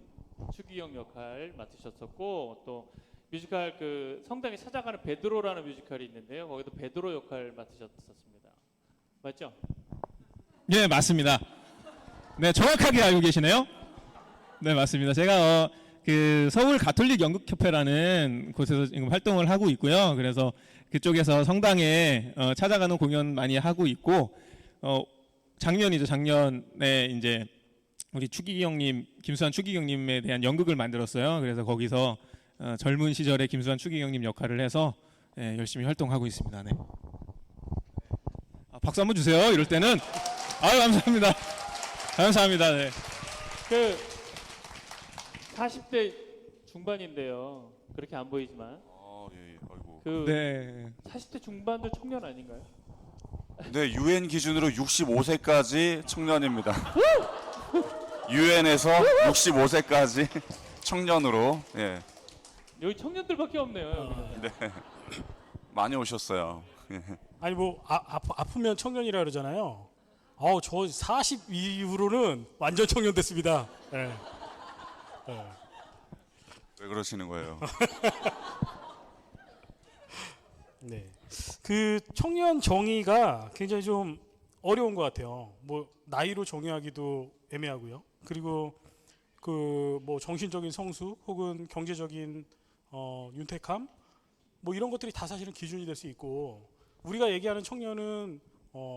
추기경 역할 맡으셨었고 또 뮤지컬 그 성당에 찾아가는 베드로라는 뮤지컬이 있는데요. 거기도 베드로 역할 맡으셨었습니다. 맞죠? 네, 맞습니다. 네, 정확하게 알고 계시네요. 네, 맞습니다. 제가 그 서울 가톨릭 연극협회라는 곳에서 지금 활동을 하고 있고요. 그래서 그쪽에서 성당에 찾아가는 공연 많이 하고 있고, 작년이죠. 작년에 이제 우리 추기경님, 김수환 추기경님에 대한 연극을 만들었어요. 그래서 거기서 젊은 시절에 김수환 추기경님 역할을 해서 열심히 활동하고 있습니다. 네. 박수 한번 주세요. 이럴 때는. 아유, 감사합니다. 감사합니다. 네. 그 40대 중반인데요. 그렇게 안 보이지만. 예, 아이고. 그 네. 40대 중반도 청년 아닌가요? 네, UN 기준으로 65세까지 청년입니다. UN에서 65세까지 청년으로. 예. 여기 청년들밖에 없네요. 여기는. 네. 많이 오셨어요. 예. 아니 뭐 아프면 청년이라 그러잖아요. 저 40 이후로는 완전 청년 됐습니다. 네. 네. 왜 그러시는 거예요? 네. 그 청년 정의가 굉장히 좀 어려운 것 같아요. 뭐 나이로 정의하기도 애매하고요. 그리고 그 뭐 정신적인 성수 혹은 경제적인 윤택함 뭐 이런 것들이 다 사실은 기준이 될 수 있고, 우리가 얘기하는 청년은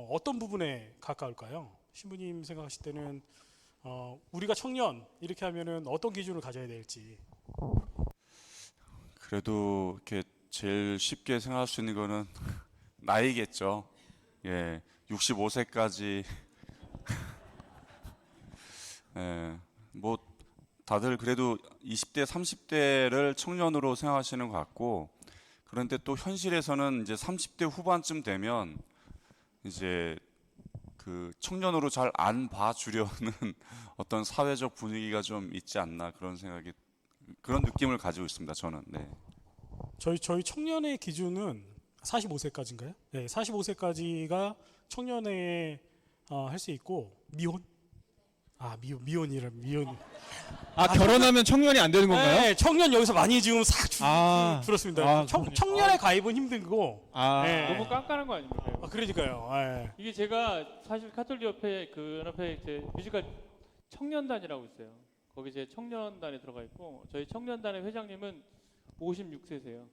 어떤 부분에 가까울까요? 신부님 생각하실 때는 우리가 청년 이렇게 하면은 어떤 기준을 가져야 될지. 그래도 이렇게 제일 쉽게 생각할 수 있는 거는 나이겠죠. 예, 65세까지. 예, 뭐 다들 그래도 20대, 30대를 청년으로 생각하시는 것 같고, 그런데 또 현실에서는 이제 30대 후반쯤 되면 이제 그 청년으로 잘 안 봐주려는 어떤 사회적 분위기가 좀 있지 않나, 그런 느낌을 가지고 있습니다. 저는. 네. 저희 청년의 기준은 45세까지인가요? 네, 45세까지가 청년회 할 수 있고, 미혼? 미혼. 결혼하면 청년이 안 되는 건가요? 네, 청년 여기서 많이 지금 싹 줄었습니다. 청년의 가입은 힘들고. 네. 너무 깐깐한 거 아닙니까? 그러니까요. 네. 이게 제가 사실 카톨릭 협회 그 연합회 이제 뮤지컬 청년단이라고 있어요. 거기 제 청년단에 들어가 있고, 저희 청년단의 회장님은 56세세요.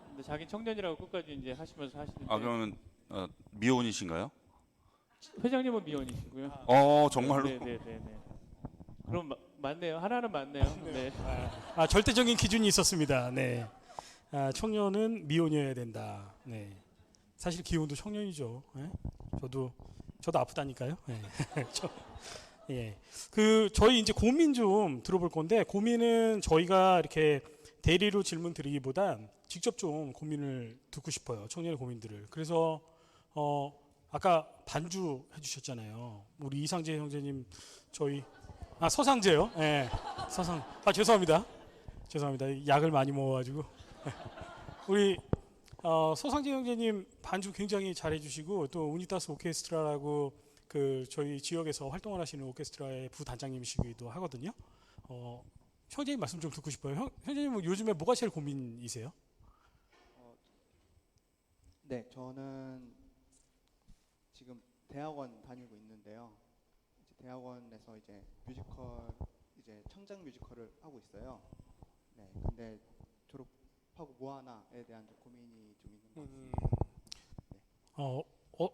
근데 자기 청년이라고 끝까지 이제 하시면서 하시는데. 그러면 미혼이신가요? 회장님은 미혼이시고요. 정말로? 네네네. 그럼 맞네요. 하나는 맞네요. 네. 절대적인 기준이 있었습니다. 네. 청년은 미혼이어야 된다. 네. 사실 기혼도 청년이죠. 네? 저도 아프다니까요. 네. 예. 저희 이제 고민 좀 들어볼 건데, 고민은 저희가 이렇게 대리로 질문 드리기보단 직접 좀 고민을 듣고 싶어요. 청년의 고민들을. 그래서 아까 반주 해주셨잖아요. 우리 이상재 형제님, 저희 서상재요. 예. 서상. 죄송합니다. 약을 많이 먹어가지고. 우리 서상재 형제님 반주 굉장히 잘해주시고, 또 우니타스 오케스트라라고 그 저희 지역에서 활동을 하시는 오케스트라의 부단장님이시기도 하거든요. 형제님 말씀 좀 듣고 싶어요. 형제님은 요즘에 뭐가 제일 고민이세요? 네, 저는 지금 대학원 다니고 있는데요. 대학원에서 이제 청장 뮤지컬을 하고 있어요. 네, 근데 졸업하고 뭐 하나에 대한 고민이 좀 있는 것 같습니다. 네.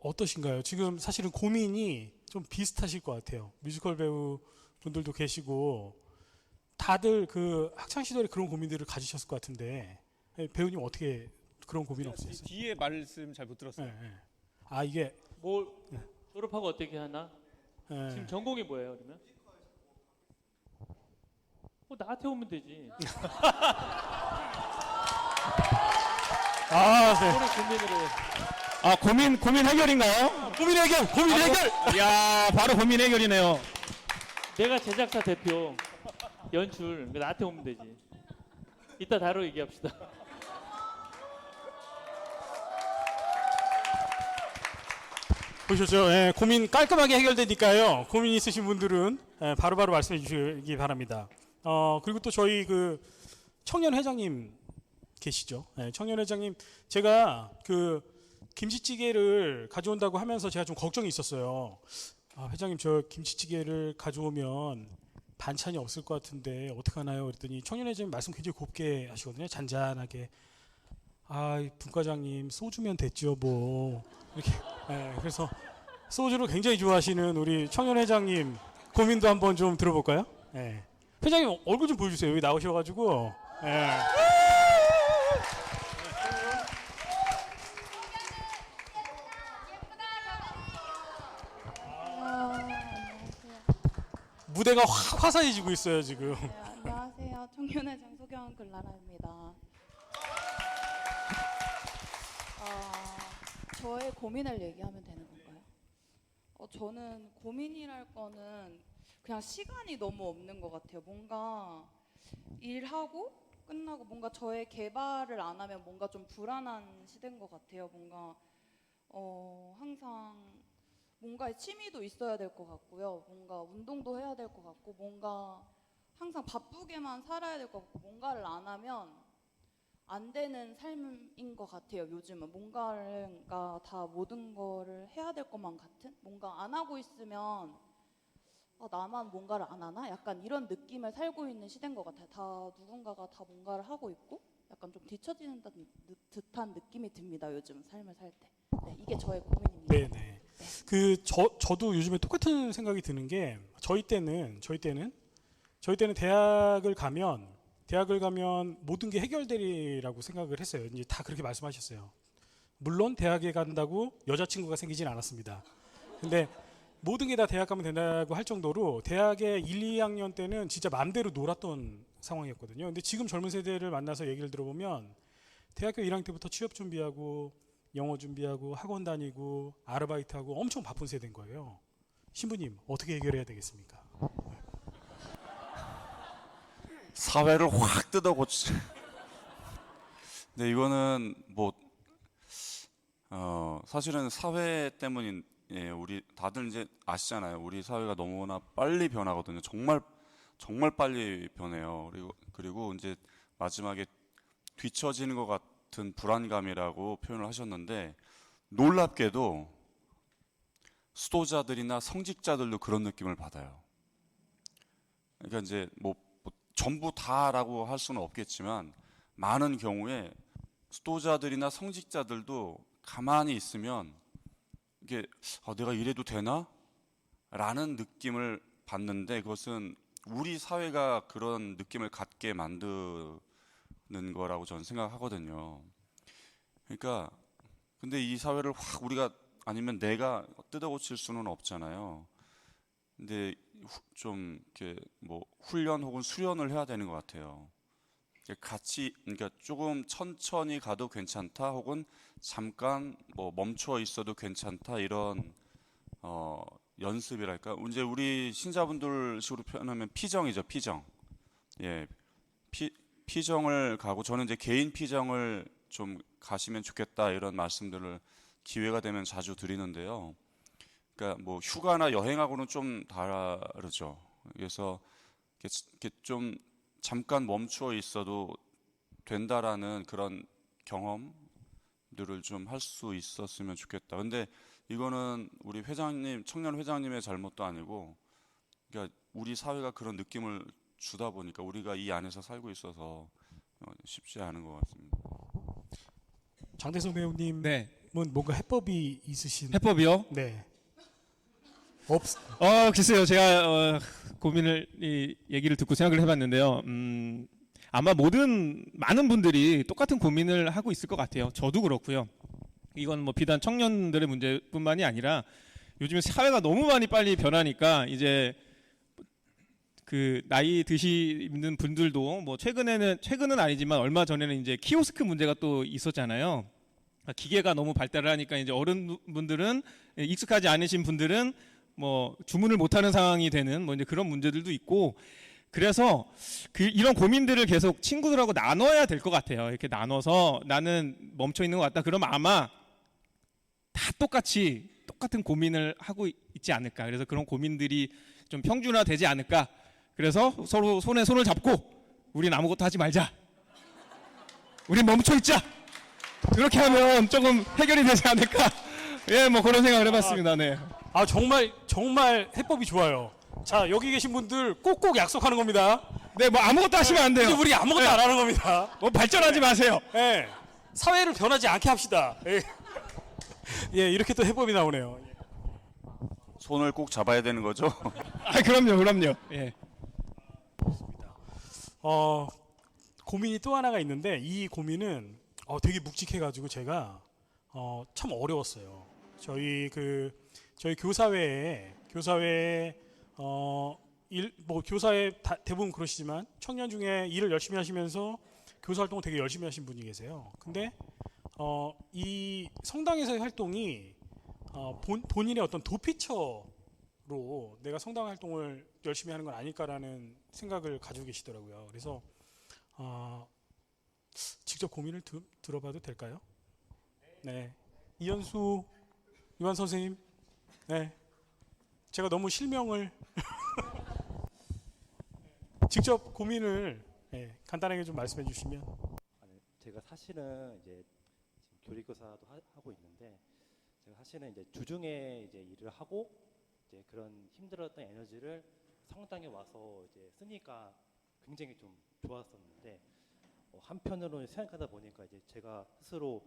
어떠신가요? 지금 사실은 고민이 좀 비슷하실 것 같아요. 뮤지컬 배우 분들도 계시고 다들 그 학창 시절에 그런 고민들을 가지셨을 것 같은데, 배우님 어떻게 그런 고민 없으셨어요? 뒤에 말씀 잘 못 들었어요. 네. 이게 뭘 졸업하고 어떻게 하나? 네. 지금 전공이 뭐예요, 그러면? 나한테 오면 되지. 네. 고민 해결인가요? 고민 해결. 야, 바로 고민 해결이네요. 내가 제작사 대표, 연출, 나한테 오면 되지. 이따 다루 얘기합시다. 보셨죠? 예, 고민 깔끔하게 해결되니까요. 고민 있으신 분들은 바로바로 말씀해 주시기 바랍니다. 그리고 또 저희 청년 회장님 계시죠? 네, 청년 회장님, 제가 그 김치찌개를 가져온다고 하면서 제가 좀 걱정이 있었어요. 아, 회장님, 저 김치찌개를 가져오면 반찬이 없을 것 같은데 어떡하나요? 그랬더니 청년 회장님 말씀 굉장히 곱게 하시거든요. 잔잔하게. 아, 분과장님, 소주면 됐죠, 뭐. 이렇게. 네, 그래서 소주를 굉장히 좋아하시는 우리 청년 회장님 고민도 한번 좀 들어볼까요? 네. 회장님 얼굴 좀 보여주세요. 여기 나오셔가지고. 네. 무대가 화사해지고 있어요 지금. 네, 안녕하세요. 청년회장 소경 글라라입니다. 저의 고민을 얘기하면 되는 건가요? 저는 고민이랄 거는 그냥 시간이 너무 없는 것 같아요. 뭔가 일하고 끝나고 뭔가 저의 개발을 안 하면 뭔가 좀 불안한 시대인 것 같아요. 뭔가 항상 뭔가의 취미도 있어야 될 것 같고요. 뭔가 운동도 해야 될 것 같고 뭔가 항상 바쁘게만 살아야 될 것 같고 뭔가를 안 하면 안 되는 삶인 것 같아요. 요즘은 뭔가가 다 모든 거를 해야 될 것만 같은? 뭔가 안 하고 있으면 나만 뭔가를 안 하나? 약간 이런 느낌을 살고 있는 시대인 것 같아요. 다 누군가가 다 뭔가를 하고 있고 약간 좀 뒤처지는 듯한 느낌이 듭니다. 요즘 삶을 살 때. 네, 이게 저의 고민입니다. 네네. 저도 요즘에 똑같은 생각이 드는 게 저희 때는 대학을 가면 모든 게 해결되리라고 생각을 했어요. 이제 다 그렇게 말씀하셨어요. 물론 대학에 간다고 여자친구가 생기진 않았습니다. 근데 모든 게 다 대학 가면 된다고 할 정도로 대학의 1, 2학년 때는 진짜 마음대로 놀았던 상황이었거든요. 근데 지금 젊은 세대를 만나서 얘기를 들어보면 대학교 1학년 때부터 취업 준비하고 영어 준비하고 학원 다니고 아르바이트하고 엄청 바쁜 세대인 거예요. 신부님 어떻게 해결해야 되겠습니까? 사회를 확 뜯어고치. 근데 이거는 뭐 사실은 사회 때문인 우리 다들 이제 아시잖아요. 우리 사회가 너무나 빨리 변하거든요. 정말 빨리 변해요. 그리고 이제 마지막에 뒤처지는 것 같은 불안감이라고 표현을 하셨는데 놀랍게도 수도자들이나 성직자들도 그런 느낌을 받아요. 그러니까 이제 뭐 전부 다라고 할 수는 없겠지만 많은 경우에 수도자들이나 성직자들도 가만히 있으면 이게 내가 이래도 되나? 라는 느낌을 받는데 그것은 우리 사회가 그런 느낌을 갖게 만드는 거라고 저는 생각하거든요. 그러니까 근데 이 사회를 확 우리가 아니면 내가 뜯어고칠 수는 없잖아요. 근데 좀 이렇게 뭐 훈련 혹은 수련을 해야 되는 것 같아요. 그러니까 조금 천천히 가도 괜찮다, 혹은 잠깐 뭐 멈춰 있어도 괜찮다, 이런 연습이랄까. 이제 우리 신자분들 식으로 표현하면 피정이죠, 피정. 예, 피정을 가고 저는 이제 개인 피정을 좀 가시면 좋겠다 이런 말씀들을 기회가 되면 자주 드리는데요. 그러니까 뭐 휴가나 여행하고는 좀 다르죠. 그래서 이렇게 좀 잠깐 멈춰 있어도 된다라는 그런 경험들을 좀 할 수 있었으면 좋겠다. 근데 이거는 우리 회장님, 청년 회장님의 잘못도 아니고, 그러니까 우리 사회가 그런 느낌을 주다 보니까 우리가 이 안에서 살고 있어서 쉽지 않은 것 같습니다. 장대성 배우님은 뭔가 해법이 있으신? 해법이요? 네. 글쎄요. 제가 고민을 얘기를 듣고 생각을 해봤는데요. 아마 많은 분들이 똑같은 고민을 하고 있을 것 같아요. 저도 그렇고요. 이건 뭐 비단 청년들의 문제뿐만이 아니라 요즘에 사회가 너무 많이 빨리 변하니까 이제 그 나이 드시는 분들도 뭐 최근은 아니지만 얼마 전에는 이제 키오스크 문제가 또 있었잖아요. 기계가 너무 발달을 하니까 이제 어른분들은, 익숙하지 않으신 분들은 뭐 주문을 못하는 상황이 되는 뭐 이제 그런 문제들도 있고, 그래서 이런 고민들을 계속 친구들하고 나눠야 될 것 같아요. 이렇게 나눠서 나는 멈춰 있는 것 같다. 그러면 아마 다 똑같은 고민을 하고 있지 않을까. 그래서 그런 고민들이 좀 평준화되지 않을까. 그래서 서로 손에 손을 잡고 우리는 아무것도 하지 말자. 우리 멈춰 있자. 그렇게 하면 조금 해결이 되지 않을까. 예, 뭐 그런 생각을 해봤습니다. 네. 아 정말 해법이 좋아요. 자 여기 계신 분들 꼭꼭 약속하는 겁니다. 네, 뭐 아무것도 하시면 안 돼요. 이제 우리 아무것도 네. 안 하는 겁니다. 뭐 발전하지 마세요. 예. 사회를 변하지 않게 합시다. 예. 예, 이렇게 또 해법이 나오네요. 손을 꼭 잡아야 되는 거죠? 아, 그럼요. 예. 고민이 또 하나가 있는데 이 고민은 되게 묵직해가지고 제가 참 어려웠어요. 저희 교사회에 교사회 대부분 그러시지만 청년 중에 일을 열심히 하시면서 교사 활동을 되게 열심히 하신 분이 계세요. 근데 이 성당에서의 활동이 본인의 어떤 도피처로 내가 성당 활동을 열심히 하는 건 아닐까라는 생각을 가지고 계시더라고요. 그래서 직접 고민을 들어봐도 될까요? 네, 이현수 유한 선생님, 네, 제가 너무 실명을 직접 고민을 간단하게 좀 말씀해 주시면. 제가 사실은 이제 지금 교리교사도 하고 있는데 제가 사실은 이제 주중에 이제 일을 하고 이제 그런 힘들었던 에너지를 성당에 와서 이제 쓰니까 굉장히 좀 좋았었는데 한편으로는 생각하다 보니까 이제 제가 스스로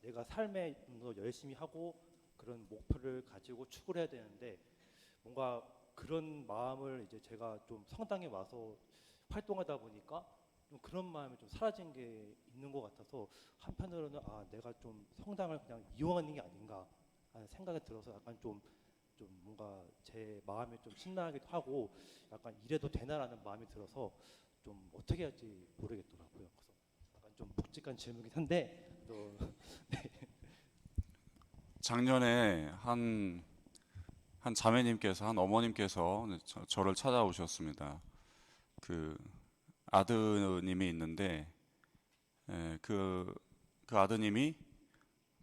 내가 삶에 좀 더 열심히 하고 그런 목표를 가지고 추구를 해야 되는데 뭔가 그런 마음을 이제 제가 좀 성당에 와서 활동하다 보니까 좀 그런 마음이 좀 사라진 게 있는 것 같아서 한편으로는 내가 좀 성당을 그냥 이용하는 게 아닌가 하는 생각이 들어서 약간 좀 뭔가 제 마음이 좀 심란하기도 하고 약간 이래도 되나라는 마음이 들어서 좀 어떻게 할지 모르겠더라고요. 그래서 약간 좀 묵직한 질문이긴 한데 네. 작년에 한 자매님께서, 한 어머님께서 저를 찾아오셨습니다. 그 아드님이 있는데 그 아드님이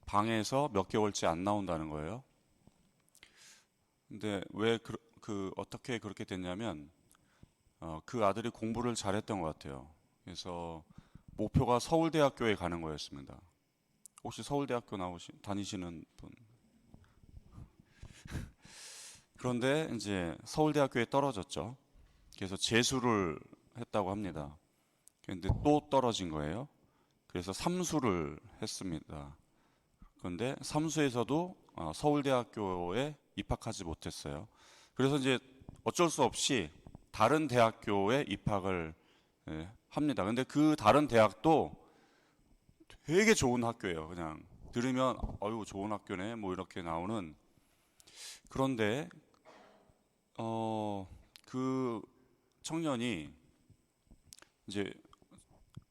방에서 몇 개월째 안 나온다는 거예요. 근데 왜 어떻게 그렇게 됐냐면 그 아들이 공부를 잘했던 것 같아요. 그래서 목표가 서울대학교에 가는 거였습니다. 혹시 서울대학교 다니시는 분? 그런데 이제 서울대학교에 떨어졌죠. 그래서 재수를 했다고 합니다. 그런데 또 떨어진 거예요. 그래서 삼수를 했습니다. 그런데 삼수에서도 서울대학교에 입학하지 못했어요. 그래서 이제 어쩔 수 없이 다른 대학교에 입학을 합니다. 근데 그 다른 대학도 되게 좋은 학교예요. 그냥 들으면 어유 좋은 학교네 뭐 이렇게 나오는. 그런데 그 청년이 이제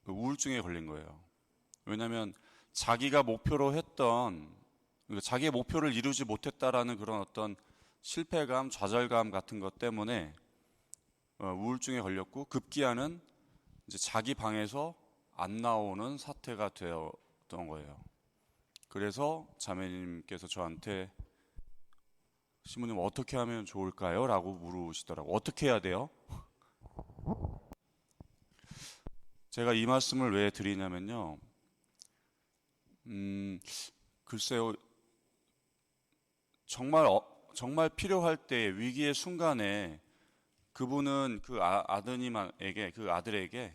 우울증에 걸린 거예요. 왜냐하면 자기가 목표로 했던, 자기의 목표를 이루지 못했다라는 그런 어떤 실패감, 좌절감 같은 것 때문에 우울증에 걸렸고 급기야는 이제 자기 방에서 안 나오는 사태가 되었던 거예요. 그래서 자매님께서 저한테 시모님 어떻게 하면 좋을까요? 라고 물으시더라고요. 어떻게 해야 돼요? 제가 이 말씀을 왜 드리냐면요. 글쎄요. 정말 필요할 때 위기의 순간에 그분은 그 아드님에게, 그 아들에게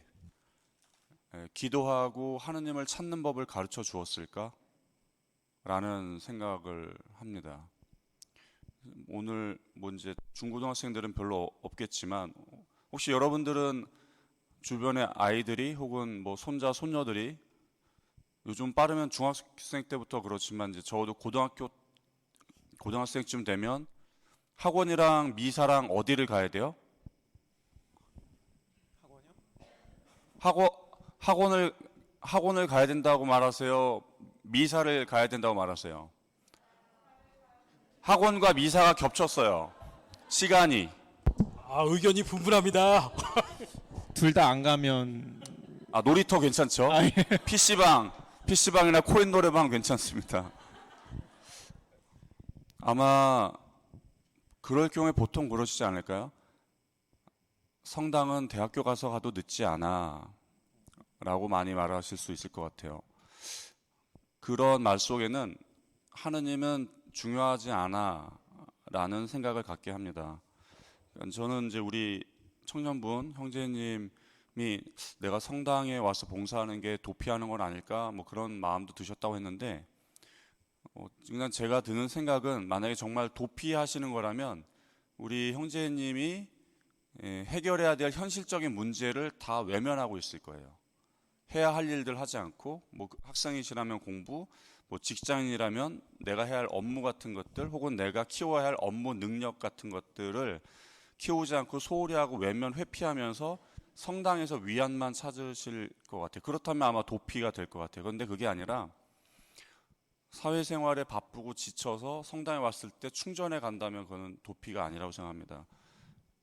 기도하고 하느님을 찾는 법을 가르쳐 주었을까? 라는 생각을 합니다. 오늘 뭐 이제 중고등학생들은 별로 없겠지만 혹시 여러분들은 주변의 아이들이 혹은 뭐 손자, 손녀들이 요즘 빠르면 중학생 때부터 그렇지만 이제 적어도 고등학생쯤 되면 학원이랑 미사랑 어디를 가야 돼요? 학원을 가야 된다고 말하세요? 미사를 가야 된다고 말하세요? 학원과 미사가 겹쳤어요. 시간이. 의견이 분분합니다. 둘 다 안 가면 놀이터 괜찮죠? PC방이나 코인 노래방 괜찮습니다. 아마 그럴 경우에 보통 그러시지 않을까요? 성당은 대학교 가서 가도 늦지 않아 라고 많이 말하실 수 있을 것 같아요. 그런 말 속에는 하느님은 중요하지 않아 라는 생각을 갖게 합니다. 저는 이제 우리 청년분 형제님이 내가 성당에 와서 봉사하는 게 도피하는 건 아닐까 뭐 그런 마음도 드셨다고 했는데, 그냥 제가 드는 생각은 만약에 정말 도피하시는 거라면 우리 형제님이 해결해야 될 현실적인 문제를 다 외면하고 있을 거예요. 해야 할 일들 하지 않고, 뭐 학생이시라면 공부, 뭐 직장인이라면 내가 해야 할 업무 같은 것들, 혹은 내가 키워야 할 업무 능력 같은 것들을 키우지 않고 소홀히 하고 외면 회피하면서 성당에서 위안만 찾으실 것 같아요. 그렇다면 아마 도피가 될 것 같아요. 그런데 그게 아니라 사회생활에 바쁘고 지쳐서 성당에 왔을 때 충전해 간다면 그건 도피가 아니라고 생각합니다.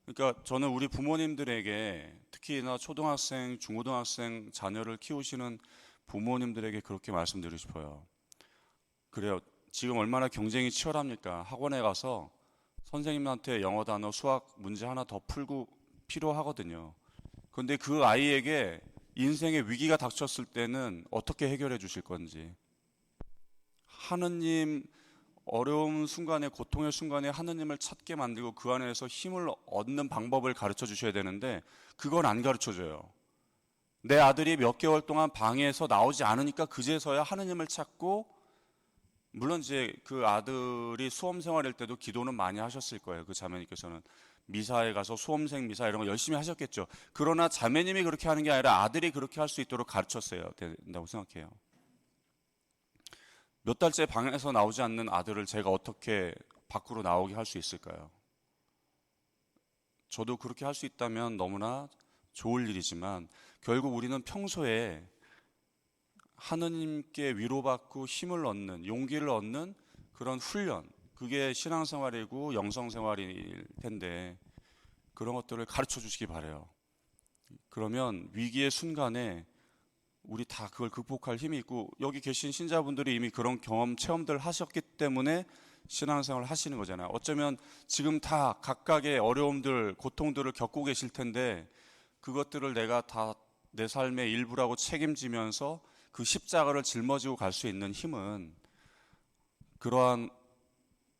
그러니까 저는 우리 부모님들에게, 특히나 초등학생, 중고등학생 자녀를 키우시는 부모님들에게 그렇게 말씀드리고 싶어요. 그래요. 지금 얼마나 경쟁이 치열합니까? 학원에 가서 선생님한테 영어 단어, 수학 문제 하나 더 풀고 필요하거든요. 그런데 그 아이에게 인생의 위기가 닥쳤을 때는 어떻게 해결해 주실 건지. 하느님, 어려운 순간에, 고통의 순간에 하느님을 찾게 만들고 그 안에서 힘을 얻는 방법을 가르쳐 주셔야 되는데 그건 안 가르쳐 줘요. 내 아들이 몇 개월 동안 방에서 나오지 않으니까 그제서야 하느님을 찾고, 물론 이제 그 아들이 수험 생활일 때도 기도는 많이 하셨을 거예요. 그 자매님께서는 미사에 가서 수험생 미사 이런 거 열심히 하셨겠죠. 그러나 자매님이 그렇게 하는 게 아니라 아들이 그렇게 할 수 있도록 가르쳤어야 된다고 생각해요. 몇 달째 방에서 나오지 않는 아들을 제가 어떻게 밖으로 나오게 할 수 있을까요? 저도 그렇게 할 수 있다면 너무나 좋을 일이지만 결국 우리는 평소에 하느님께 위로받고 힘을 얻는, 용기를 얻는 그런 훈련, 그게 신앙생활이고 영성생활일 텐데 그런 것들을 가르쳐 주시기 바라요. 그러면 위기의 순간에 우리 다 그걸 극복할 힘이 있고, 여기 계신 신자분들이 이미 그런 경험, 체험들 하셨기 때문에 신앙생활을 하시는 거잖아요. 어쩌면 지금 다 각각의 어려움들, 고통들을 겪고 계실 텐데 그것들을 내가 다 내 삶의 일부라고 책임지면서 그 십자가를 짊어지고 갈 수 있는 힘은, 그러한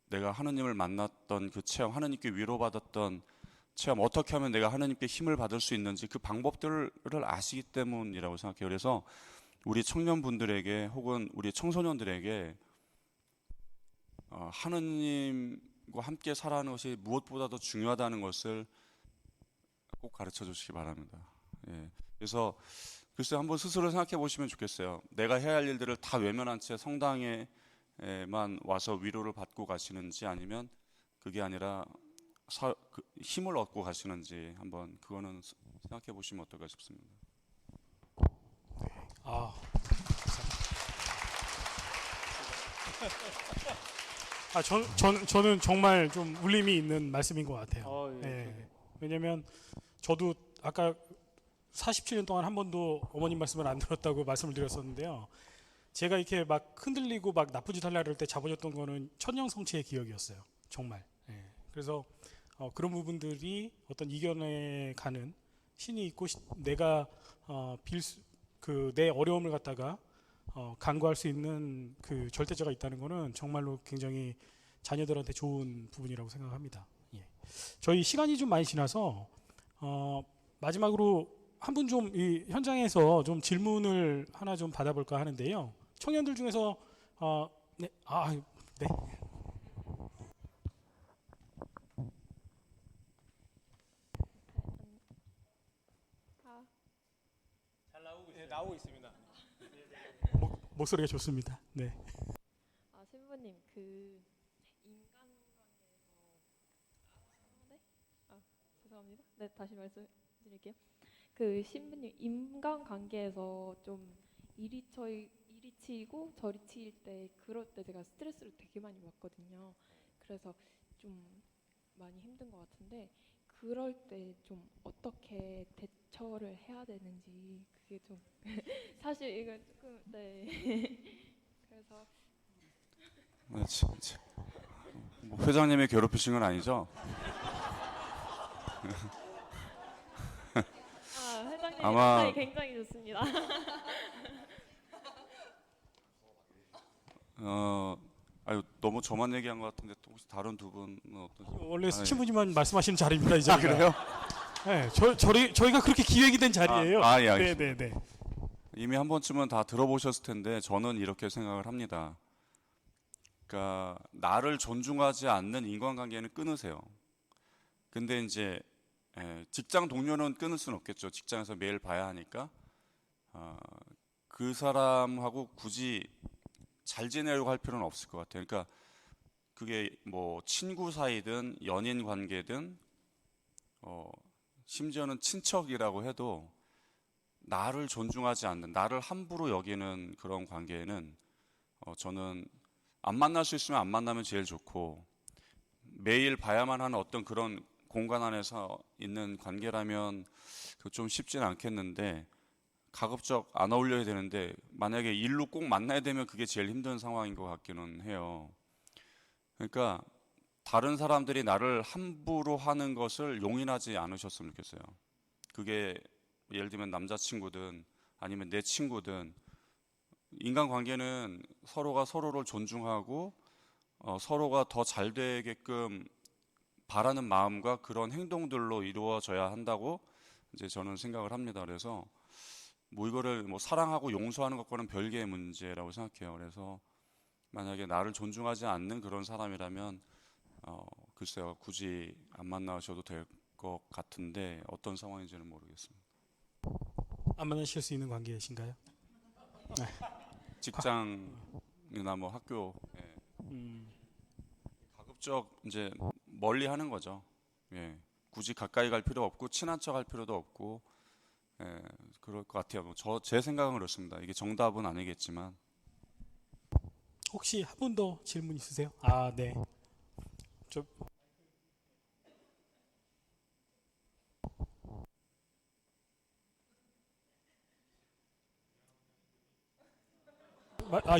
내가 하느님을 만났던 그 체험, 하느님께 위로받았던 체험, 어떻게 하면 내가 하느님께 힘을 받을 수 있는지 그 방법들을 아시기 때문이라고 생각해요. 그래서 우리 청년분들에게 혹은 우리 청소년들에게 하느님과 함께 살아가는 것이 무엇보다도 중요하다는 것을 꼭 가르쳐 주시기 바랍니다. 예. 그래서 글쎄 한번 스스로 생각해 보시면 좋겠어요. 내가 해야 할 일들을 다 외면한 채 성당에만 와서 위로를 받고 가시는지, 아니면 그게 아니라 힘을 얻고 가시는지 한번 그거는 생각해 보시면 어떨까 싶습니다. 저는 정말 좀 울림이 있는 말씀인 것 같아요. 네. 왜냐하면 저도 아까 47년 동안 한 번도 어머님 말씀을 안 들었다고 말씀을 드렸었는데요. 제가 이렇게 막 흔들리고 막 나쁜 짓 하려고 할 때 잡아줬던 거는 천년성취의 기억이었어요. 정말. 네. 그래서 그런 부분들이 어떤 이겨내 가는 신이 있고, 내가 내 어려움을 갖다가 간구할 수 있는 그 절대자가 있다는 거는 정말로 굉장히 자녀들한테 좋은 부분이라고 생각합니다. 예. 저희 시간이 좀 많이 지나서 마지막으로 한 분 좀 이 현장에서 좀 질문을 하나 좀 받아볼까 하는데요. 청년들 중에서 네. 네. 잘 나오고 있어요. 네, 나오고 있습니다. 목소리가 좋습니다. 네. 신부님, 그 인간관계에서 죄송합니다. 네, 다시 말씀드릴게요. 그 신부님, 인간관계에서 좀 이리 치이고 저리 치일 때, 그럴 때 제가 스트레스를 되게 많이 받거든요. 그래서 좀 많이 힘든 것 같은데, 그럴 때 좀 어떻게 대처를 해야 되는지, 그게 좀 사실 이거 조금 그래서 뭐 회장님이 괴롭히신 건 아니죠? 회장님 아마- 스타일 굉장히 좋습니다. 아유 너무 저만 얘기한 것 같은데 또 혹시 다른 두 분은 어떤? 원래 신부님만 말씀하시는 자리입니다. 이 자리가. 그래요? 네, 저희가 그렇게 기획이 된 자리예요. 예, 알겠습니다. 네. 이미 한 번쯤은 다 들어보셨을 텐데 저는 이렇게 생각을 합니다. 그러니까 나를 존중하지 않는 인간관계는 끊으세요. 근데 이제 직장 동료는 끊을 수는 없겠죠. 직장에서 매일 봐야 하니까 그 사람하고 굳이 잘 지내려고 할 필요는 없을 것 같아요. 그러니까 그게 뭐 친구 사이든 연인 관계든 심지어는 친척이라고 해도 나를 존중하지 않는, 나를 함부로 여기는 그런 관계에는 저는 안 만날 수 있으면 안 만나면 제일 좋고, 매일 봐야만 하는 어떤 그런 공간 안에서 있는 관계라면 좀 쉽지는 않겠는데, 가급적 안 어울려야 되는데 만약에 일로 꼭 만나야 되면 그게 제일 힘든 상황인 것 같기는 해요. 그러니까 다른 사람들이 나를 함부로 하는 것을 용인하지 않으셨으면 좋겠어요. 그게 예를 들면 남자친구든 아니면 내 친구든, 인간관계는 서로가 서로를 존중하고 서로가 더 잘 되게끔 바라는 마음과 그런 행동들로 이루어져야 한다고 이제 저는 생각을 합니다. 그래서 뭐 이거를 뭐 사랑하고 용서하는 것과는 별개의 문제라고 생각해요. 그래서 만약에 나를 존중하지 않는 그런 사람이라면 글쎄요, 굳이 안 만나셔도 될 것 같은데 어떤 상황인지는 모르겠습니다. 안 만나실 수 있는 관계이신가요? 네. 직장이나 뭐 학교, 가급적 이제 멀리 하는 거죠. 예. 굳이 가까이 갈 필요 없고 친한 척 할 필요도 없고, 그럴 것 같아요. 뭐 제 생각은 그렇습니다. 이게 정답은 아니겠지만. 혹시 한 분 더 질문 있으세요? 네.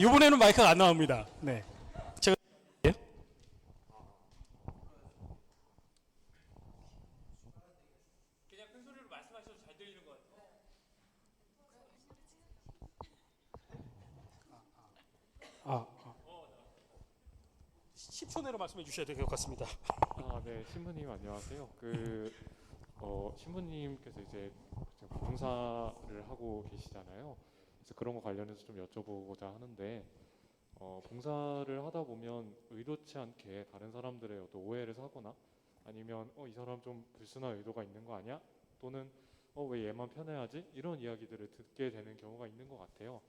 이번에는 마이크가 안 나옵니다. 네. 제가 그냥 큰 소리로 말씀하셔도 잘 들리는 것 같아요. 10초 내로 말씀해 주셔야 될 것 같습니다. 네, 신부님 안녕하세요. 신부님께서 이제 봉사를 하고 계시잖아요. 그래서 그런 거 관련해서 좀 여쭤보고자 하는데, 봉사를 하다 보면 의도치 않게 다른 사람들의 어떤 오해를 사거나, 아니면 이 사람 좀 불순한 의도가 있는 거 아니야? 또는 왜 얘만 편애하지? 이런 이야기들을 듣게 되는 경우가 있는 것 같아요.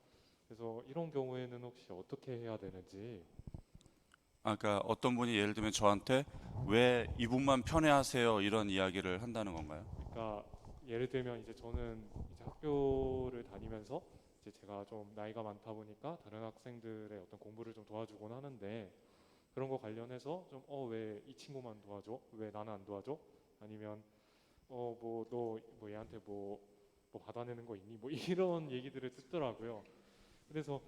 그래서 이런 경우에는 혹시 어떻게 해야 되는지. 그러니까 어떤 분이 예를 들면 저한테 왜 이분만 편애하세요 이런 이야기를 한다는 건가요? 그러니까 예를 들면 이제 저는 이제 학교를 다니면서 이제 제가 좀 나이가 많다 보니까 다른 학생들의 어떤 공부를 좀 도와주곤 하는데, 그런 거 관련해서 좀 왜 이 친구만 도와줘? 왜 나는 안 도와줘? 아니면 뭐 너 뭐 얘한테 뭐 받아내는 거 있니? 뭐 이런 얘기들을 듣더라고요. 그래서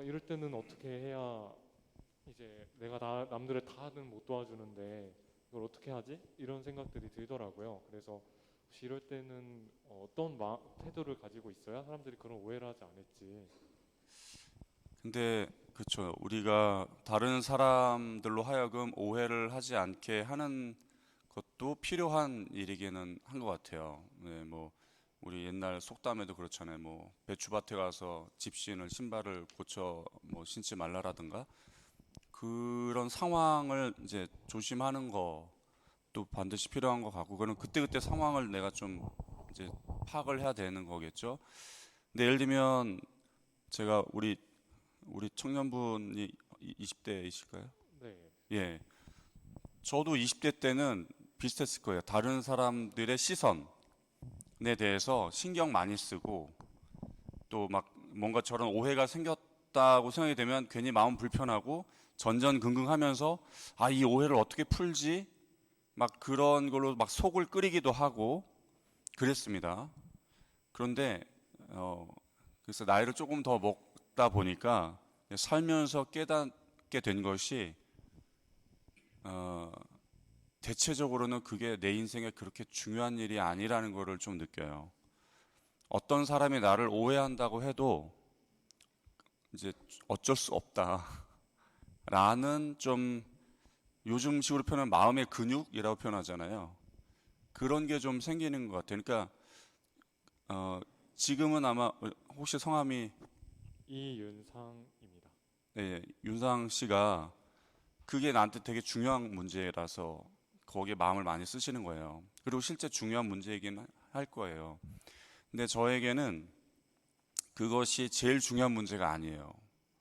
이럴 때는 어떻게 해야, 이제 내가 남들의 다는 못 도와주는데 이걸 어떻게 하지? 이런 생각들이 들더라고요. 그래서 혹시 이럴 때는 어떤 태도를 가지고 있어야 사람들이 그런 오해를 하지 않을지. 근데 그렇죠. 우리가 다른 사람들로 하여금 오해를 하지 않게 하는 것도 필요한 일이기는 한 것 같아요. 네, 뭐 우리 옛날 속담에도 그렇잖아요. 뭐 배추밭에 가서 집시인을 신발을 고쳐 뭐 신지 말라라든가, 그런 상황을 이제 조심하는 것도 반드시 필요한 것 같고, 그는 그때그때 상황을 내가 좀 이제 파악을 해야 되는 거겠죠. 근데 예를 들면 제가 우리 청년분이 20대이실까요? 네. 예. 저도 20대 때는 비슷했을 거예요. 다른 사람들의 시선에 대해서 신경 많이 쓰고, 또 막 뭔가 저런 오해가 생겼다고 생각이 되면 괜히 마음 불편하고 전전긍긍하면서 이 오해를 어떻게 풀지? 막 그런 걸로 막 속을 끓이기도 하고 그랬습니다. 그런데 그래서 나이를 조금 더 먹다 보니까 살면서 깨닫게 된 것이 대체적으로는 그게 내 인생에 그렇게 중요한 일이 아니라는 거를 좀 느껴요. 어떤 사람이 나를 오해한다고 해도 이제 어쩔 수 없다라는 좀 요즘식으로 표현하면 마음의 근육이라고 표현하잖아요. 그런 게 좀 생기는 것 같아요. 그러니까 지금은 아마 혹시 성함이 이윤상입니다. 네, 윤상 씨가 그게 나한테 되게 중요한 문제라서 거기에 마음을 많이 쓰시는 거예요. 그리고 실제 중요한 문제이긴 할 거예요. 근데 저에게는 그것이 제일 중요한 문제가 아니에요.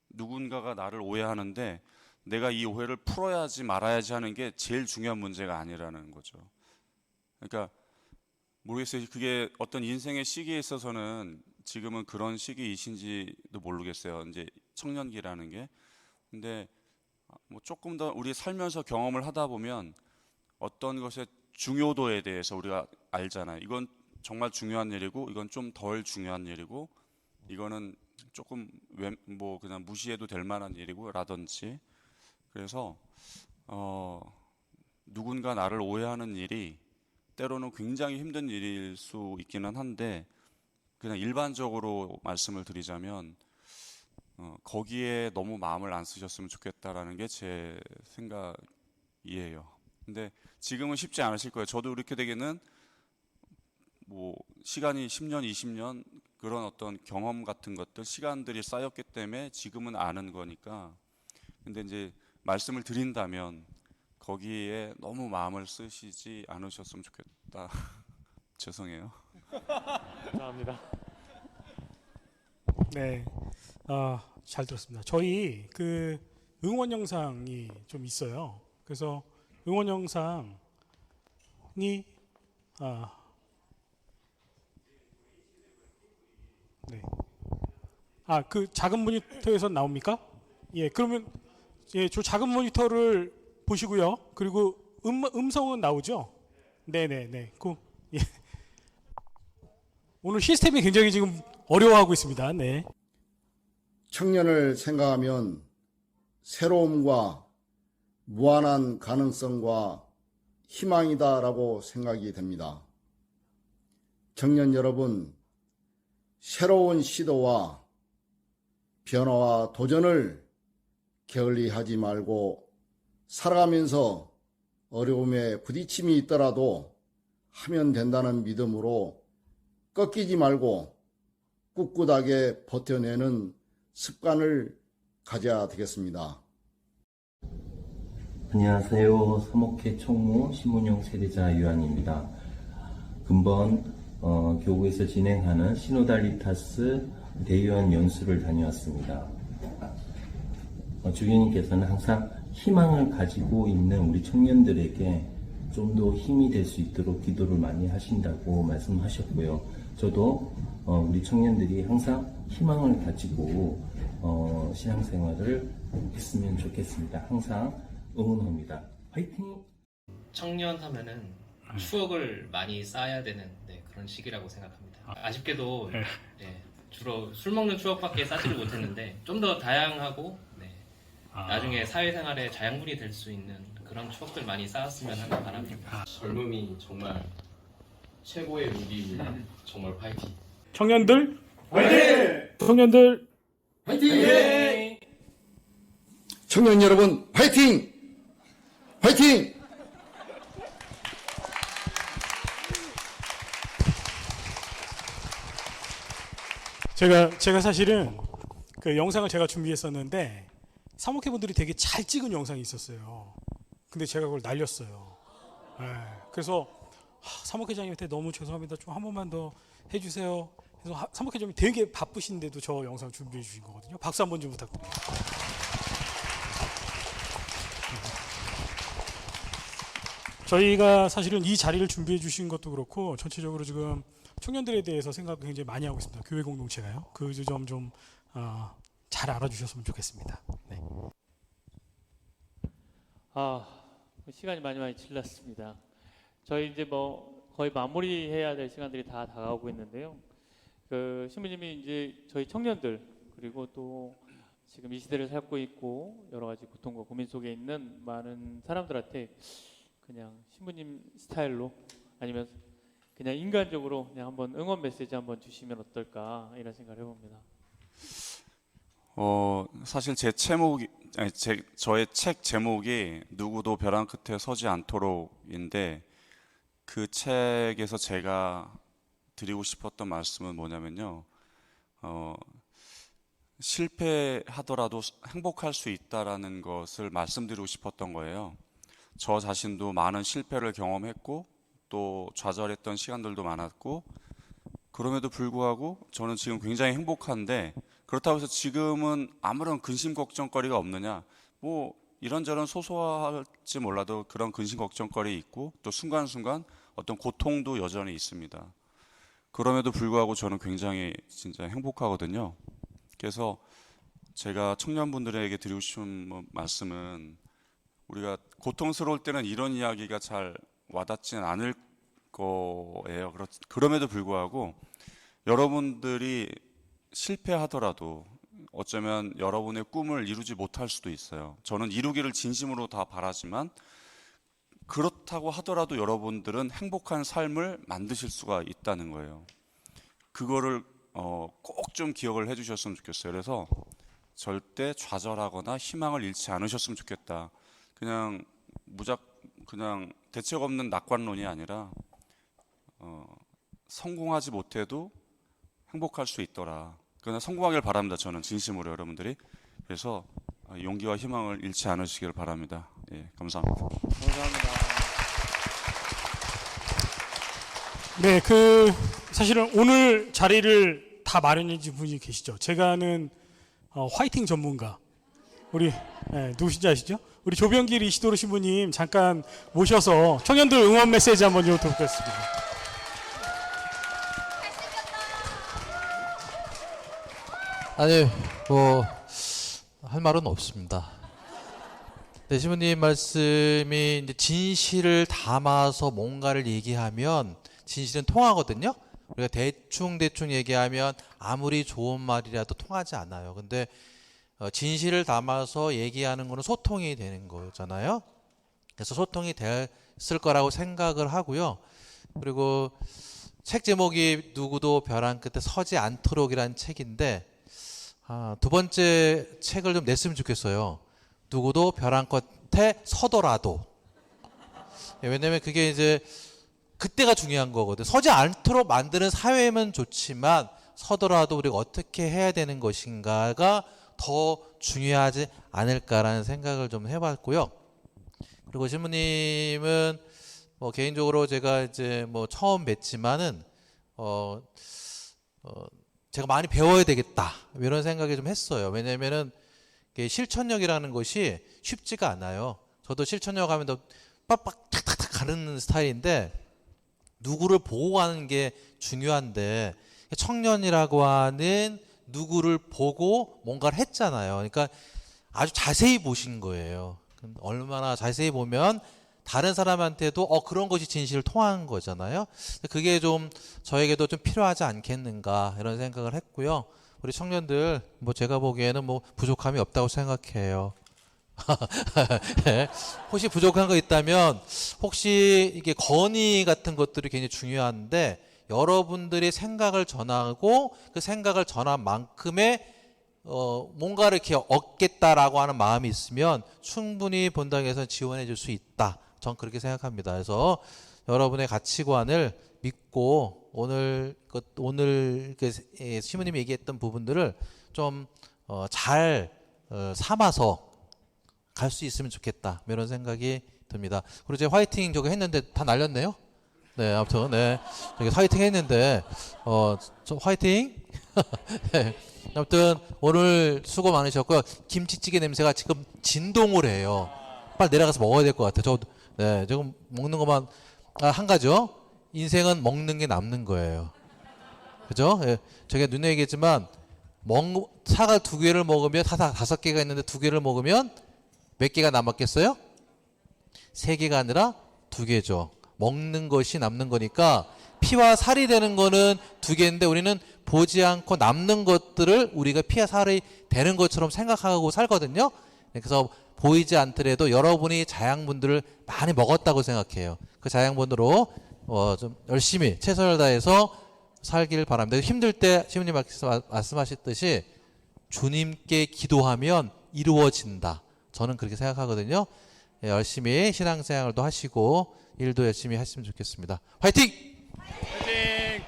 누군가가 나를 오해하는데 내가 이 오해를 풀어야지 말아야지 하는 게 제일 중요한 문제가 아니라는 거죠. 그러니까 모르겠어요. 그게 어떤 인생의 시기에 있어서는 지금은 그런 시기이신지도 모르겠어요. 이제 청년기라는 게. 근데 뭐 조금 더 우리 살면서 경험을 하다 보면 어떤 것의 중요도에 대해서 우리가 알잖아요. 이건 정말 중요한 일이고 이건 좀 덜 중요한 일이고 이거는 조금 뭐 그냥 무시해도 될 만한 일이고 라든지. 그래서 누군가 나를 오해하는 일이 때로는 굉장히 힘든 일일 수 있기는 한데 그냥 일반적으로 말씀을 드리자면 거기에 너무 마음을 안 쓰셨으면 좋겠다라는 게 제 생각이에요. 근데 지금은 쉽지 않으실 거예요. 저도 이렇게 되기는 뭐 시간이 10년, 20년 그런 어떤 경험 같은 것들, 시간들이 쌓였기 때문에 지금은 아는 거니까. 근데 이제 말씀을 드린다면 거기에 너무 마음을 쓰시지 않으셨으면 좋겠다. 죄송해요. 감사합니다. 네, 잘 들었습니다. 저희 그 응원 영상이 좀 있어요. 그래서 응원 영상이 네, 그 작은 모니터에서 나옵니까? 예, 그러면 예, 저 작은 모니터를 보시고요. 그리고 음성은 나오죠? 네네네. 예. 오늘 시스템이 굉장히 지금 어려워하고 있습니다. 네. 청년을 생각하면 새로움과 무한한 가능성과 희망이다라고 생각이 됩니다. 청년 여러분, 새로운 시도와 변화와 도전을 게을리하지 말고 살아가면서 어려움에 부딪힘이 있더라도 하면 된다는 믿음으로 꺾이지 말고 꿋꿋하게 버텨내는 습관을 가져야 되겠습니다. 안녕하세요. 서목회 총무 신문용 세대자 유한입니다. 금번 교구에서 진행하는 시노달리타스 대의원 연수를 다녀왔습니다. 주교님께서는 항상 희망을 가지고 있는 우리 청년들에게 좀 더 힘이 될 수 있도록 기도를 많이 하신다고 말씀하셨고요. 저도 우리 청년들이 항상 희망을 가지고 신앙생활을 했으면 좋겠습니다. 항상 응원합니다. 화이팅! 청년 하면은 추억을 많이 쌓아야 되는 그런 시기라고 생각합니다. 아쉽게도 주로 술 먹는 추억밖에 쌓지를 못했는데 좀 더 다양하고 나중에 사회생활에 자양분이 될 수 있는 그런 추억들 많이 쌓았으면 하는 바람입니다. 젊음이 정말 최고의 무기입니다. 정말 파이팅! 청년들 화이팅! 청년들 화이팅! 청년 여러분 화이팅! 화이팅! 제가 사실은 그 영상을 제가 준비했었는데 사목회분들이 되게 잘 찍은 영상이 있었어요. 근데 제가 그걸 날렸어요. 그래서 사목회장님한테 너무 죄송합니다. 좀 한 번만 더 해주세요. 그래서 사목회장님이 되게 바쁘신데도 저 영상 준비해 주신 거거든요. 박수 한번 좀 부탁드립니다. 저희가 사실은 이 자리를 준비해 주신 것도 그렇고 전체적으로 지금 청년들에 대해서 생각을 굉장히 많이 하고 있습니다. 교회 공동체가요. 그 점 좀 잘 알아주셨으면 좋겠습니다. 네. 시간이 많이 질렀습니다. 저희 이제 뭐 거의 마무리해야 될 시간들이 다 다가오고 있는데요. 그 신부님이 이제 저희 청년들 그리고 또 지금 이 시대를 살고 있고 여러 가지 고통과 고민 속에 있는 많은 사람들한테 그냥 신부님 스타일로 아니면 그냥 인간적으로 그냥 한번 응원 메시지 한번 주시면 어떨까 이런 생각을 해봅니다. 사실 저의 책 제목이 누구도 벼랑 끝에 서지 않도록인데 그 책에서 제가 드리고 싶었던 말씀은 뭐냐면요. 실패하더라도 행복할 수 있다라는 것을 말씀드리고 싶었던 거예요. 저 자신도 많은 실패를 경험했고 또 좌절했던 시간들도 많았고 그럼에도 불구하고 저는 지금 굉장히 행복한데 그렇다고 해서 지금은 아무런 근심 걱정거리가 없느냐? 뭐 이런저런 소소할지 몰라도 그런 근심 걱정거리 있고 또 순간순간 어떤 고통도 여전히 있습니다. 그럼에도 불구하고 저는 굉장히 진짜 행복하거든요. 그래서 제가 청년분들에게 드리고 싶은 말씀은 우리가 고통스러울 때는 이런 이야기가 잘 와닿지는 않을 거예요. 그럼에도 불구하고 여러분들이 실패하더라도 어쩌면 여러분의 꿈을 이루지 못할 수도 있어요. 저는 이루기를 진심으로 다 바라지만 그렇다고 하더라도 여러분들은 행복한 삶을 만드실 수가 있다는 거예요. 그거를 꼭 좀 기억을 해주셨으면 좋겠어요. 그래서 절대 좌절하거나 희망을 잃지 않으셨으면 좋겠다. 그냥 대책 없는 낙관론이 아니라 성공하지 못해도 행복할 수 있더라. 그러나 성공하길 바랍니다. 저는 진심으로 여러분들이. 그래서 용기와 희망을 잃지 않으시길 바랍니다. 예, 감사합니다. 감사합니다. 네, 사실은 오늘 자리를 다 마련해 준 분이 계시죠. 제가 아는 화이팅 전문가 우리 누구신지 아시죠? 우리 조병길 이시도로 신부님 잠깐 모셔서 청년들 응원 메시지 한번 좀 듣겠습니다. 아니 할 말은 없습니다. 네, 신부님 말씀이 이제 진실을 담아서 뭔가를 얘기하면 진실은 통하거든요. 우리가 대충 얘기하면 아무리 좋은 말이라도 통하지 않아요. 근데 진실을 담아서 얘기하는 거는 소통이 되는 거잖아요. 그래서 소통이 됐을 거라고 생각을 하고요. 그리고 책 제목이 누구도 벼랑 끝에 서지 않도록이라는 책인데 두 번째 책을 좀 냈으면 좋겠어요. 누구도 벼랑 끝에 서더라도. 왜냐면 그게 이제 그때가 중요한 거거든. 서지 않도록 만드는 사회면 좋지만 서더라도 우리가 어떻게 해야 되는 것인가가 더 중요하지 않을까라는 생각을 좀 해봤고요. 그리고 신부님은 개인적으로 제가 이제 처음 뵀지만은 제가 많이 배워야 되겠다 이런 생각이 좀 했어요. 왜냐면은 실천력이라는 것이 쉽지가 않아요. 저도 실천력 하면 더 빡빡 탁탁탁 가는 스타일인데 누구를 보고 가는 게 중요한데 청년이라고 하는 누구를 보고 뭔가를 했잖아요. 그러니까 아주 자세히 보신 거예요. 얼마나 자세히 보면 다른 사람한테도 그런 것이 진실을 통한 거잖아요. 그게 좀 저에게도 좀 필요하지 않겠는가 이런 생각을 했고요. 우리 청년들 제가 보기에는 부족함이 없다고 생각해요. 네. 혹시 부족한 거 있다면 혹시 이게 건의 같은 것들이 굉장히 중요한데 여러분들이 생각을 전하고 그 생각을 전한 만큼의 뭔가를 이렇게 얻겠다라고 하는 마음이 있으면 충분히 본당에서 지원해 줄 수 있다. 전 그렇게 생각합니다. 그래서 여러분의 가치관을 믿고 오늘 시모님이 얘기했던 부분들을 좀 잘 삼아서 갈 수 있으면 좋겠다. 이런 생각이 듭니다. 그리고 제가 화이팅 저거 했는데 다 날렸네요. 네, 아무튼 네, 저기 화이팅 했는데 저 화이팅. 네, 아무튼 오늘 수고 많으셨고요. 김치찌개 냄새가 지금 진동을 해요. 빨리 내려가서 먹어야 될 것 같아요. 네, 지금 먹는 것만 한 가지요. 인생은 먹는 게 남는 거예요. 그죠? 예, 제가 눈에 얘기했지만 사과 2개를 먹으면 5개가 있는데 2개를 먹으면 몇 개가 남았겠어요? 3개가 아니라 2개죠. 먹는 것이 남는 거니까 피와 살이 되는 거는 2개인데 우리는 보지 않고 남는 것들을 우리가 피와 살이 되는 것처럼 생각하고 살거든요. 그래서 보이지 않더라도 여러분이 자양분들을 많이 먹었다고 생각해요. 그 자양분으로 좀 열심히 최선을 다해서 살길 바랍니다. 힘들 때 시부님께서 말씀하셨듯이 주님께 기도하면 이루어진다. 저는 그렇게 생각하거든요. 예, 열심히 신앙생활도 하시고 일도 열심히 하시면 좋겠습니다. 화이팅! 화이팅!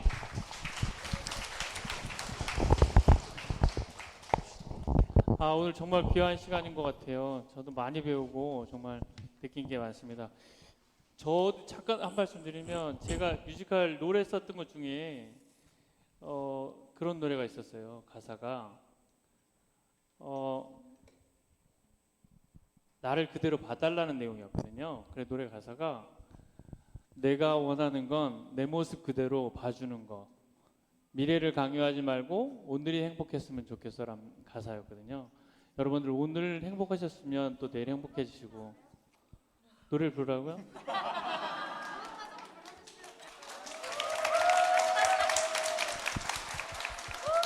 오늘 정말 귀한 시간인 것 같아요. 저도 많이 배우고 정말 느낀 게 많습니다. 저 잠깐 한 말씀 드리면 제가 뮤지컬 노래 썼던 것 중에 그런 노래가 있었어요. 가사가 나를 그대로 봐달라는 내용이었거든요. 그래 노래 가사가 내가 원하는 건 내 모습 그대로 봐주는 것. 미래를 강요하지 말고 오늘이 행복했으면 좋겠어라는 가사였거든요. 여러분들 오늘 행복하셨으면 또 내일 행복해지시고 노래를 부르라고요?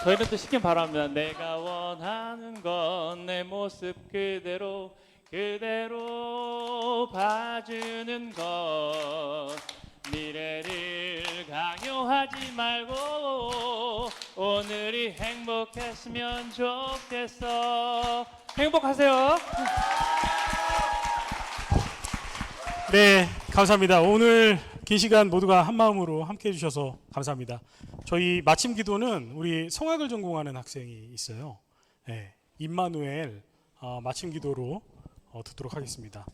저희는 또 시킨 바랍니다. 내가 원하는 건 내 모습 그대로 봐주는 것. 미래를 강요하지 말고 오늘이 행복했으면 좋겠어. 행복하세요. 네, 감사합니다. 오늘 긴 시간 모두가 한 마음으로 함께 해주셔서 감사합니다. 저희 마침 기도는 우리 성악을 전공하는 학생이 있어요. 네, 임마누엘 마침 기도로 듣도록 하겠습니다.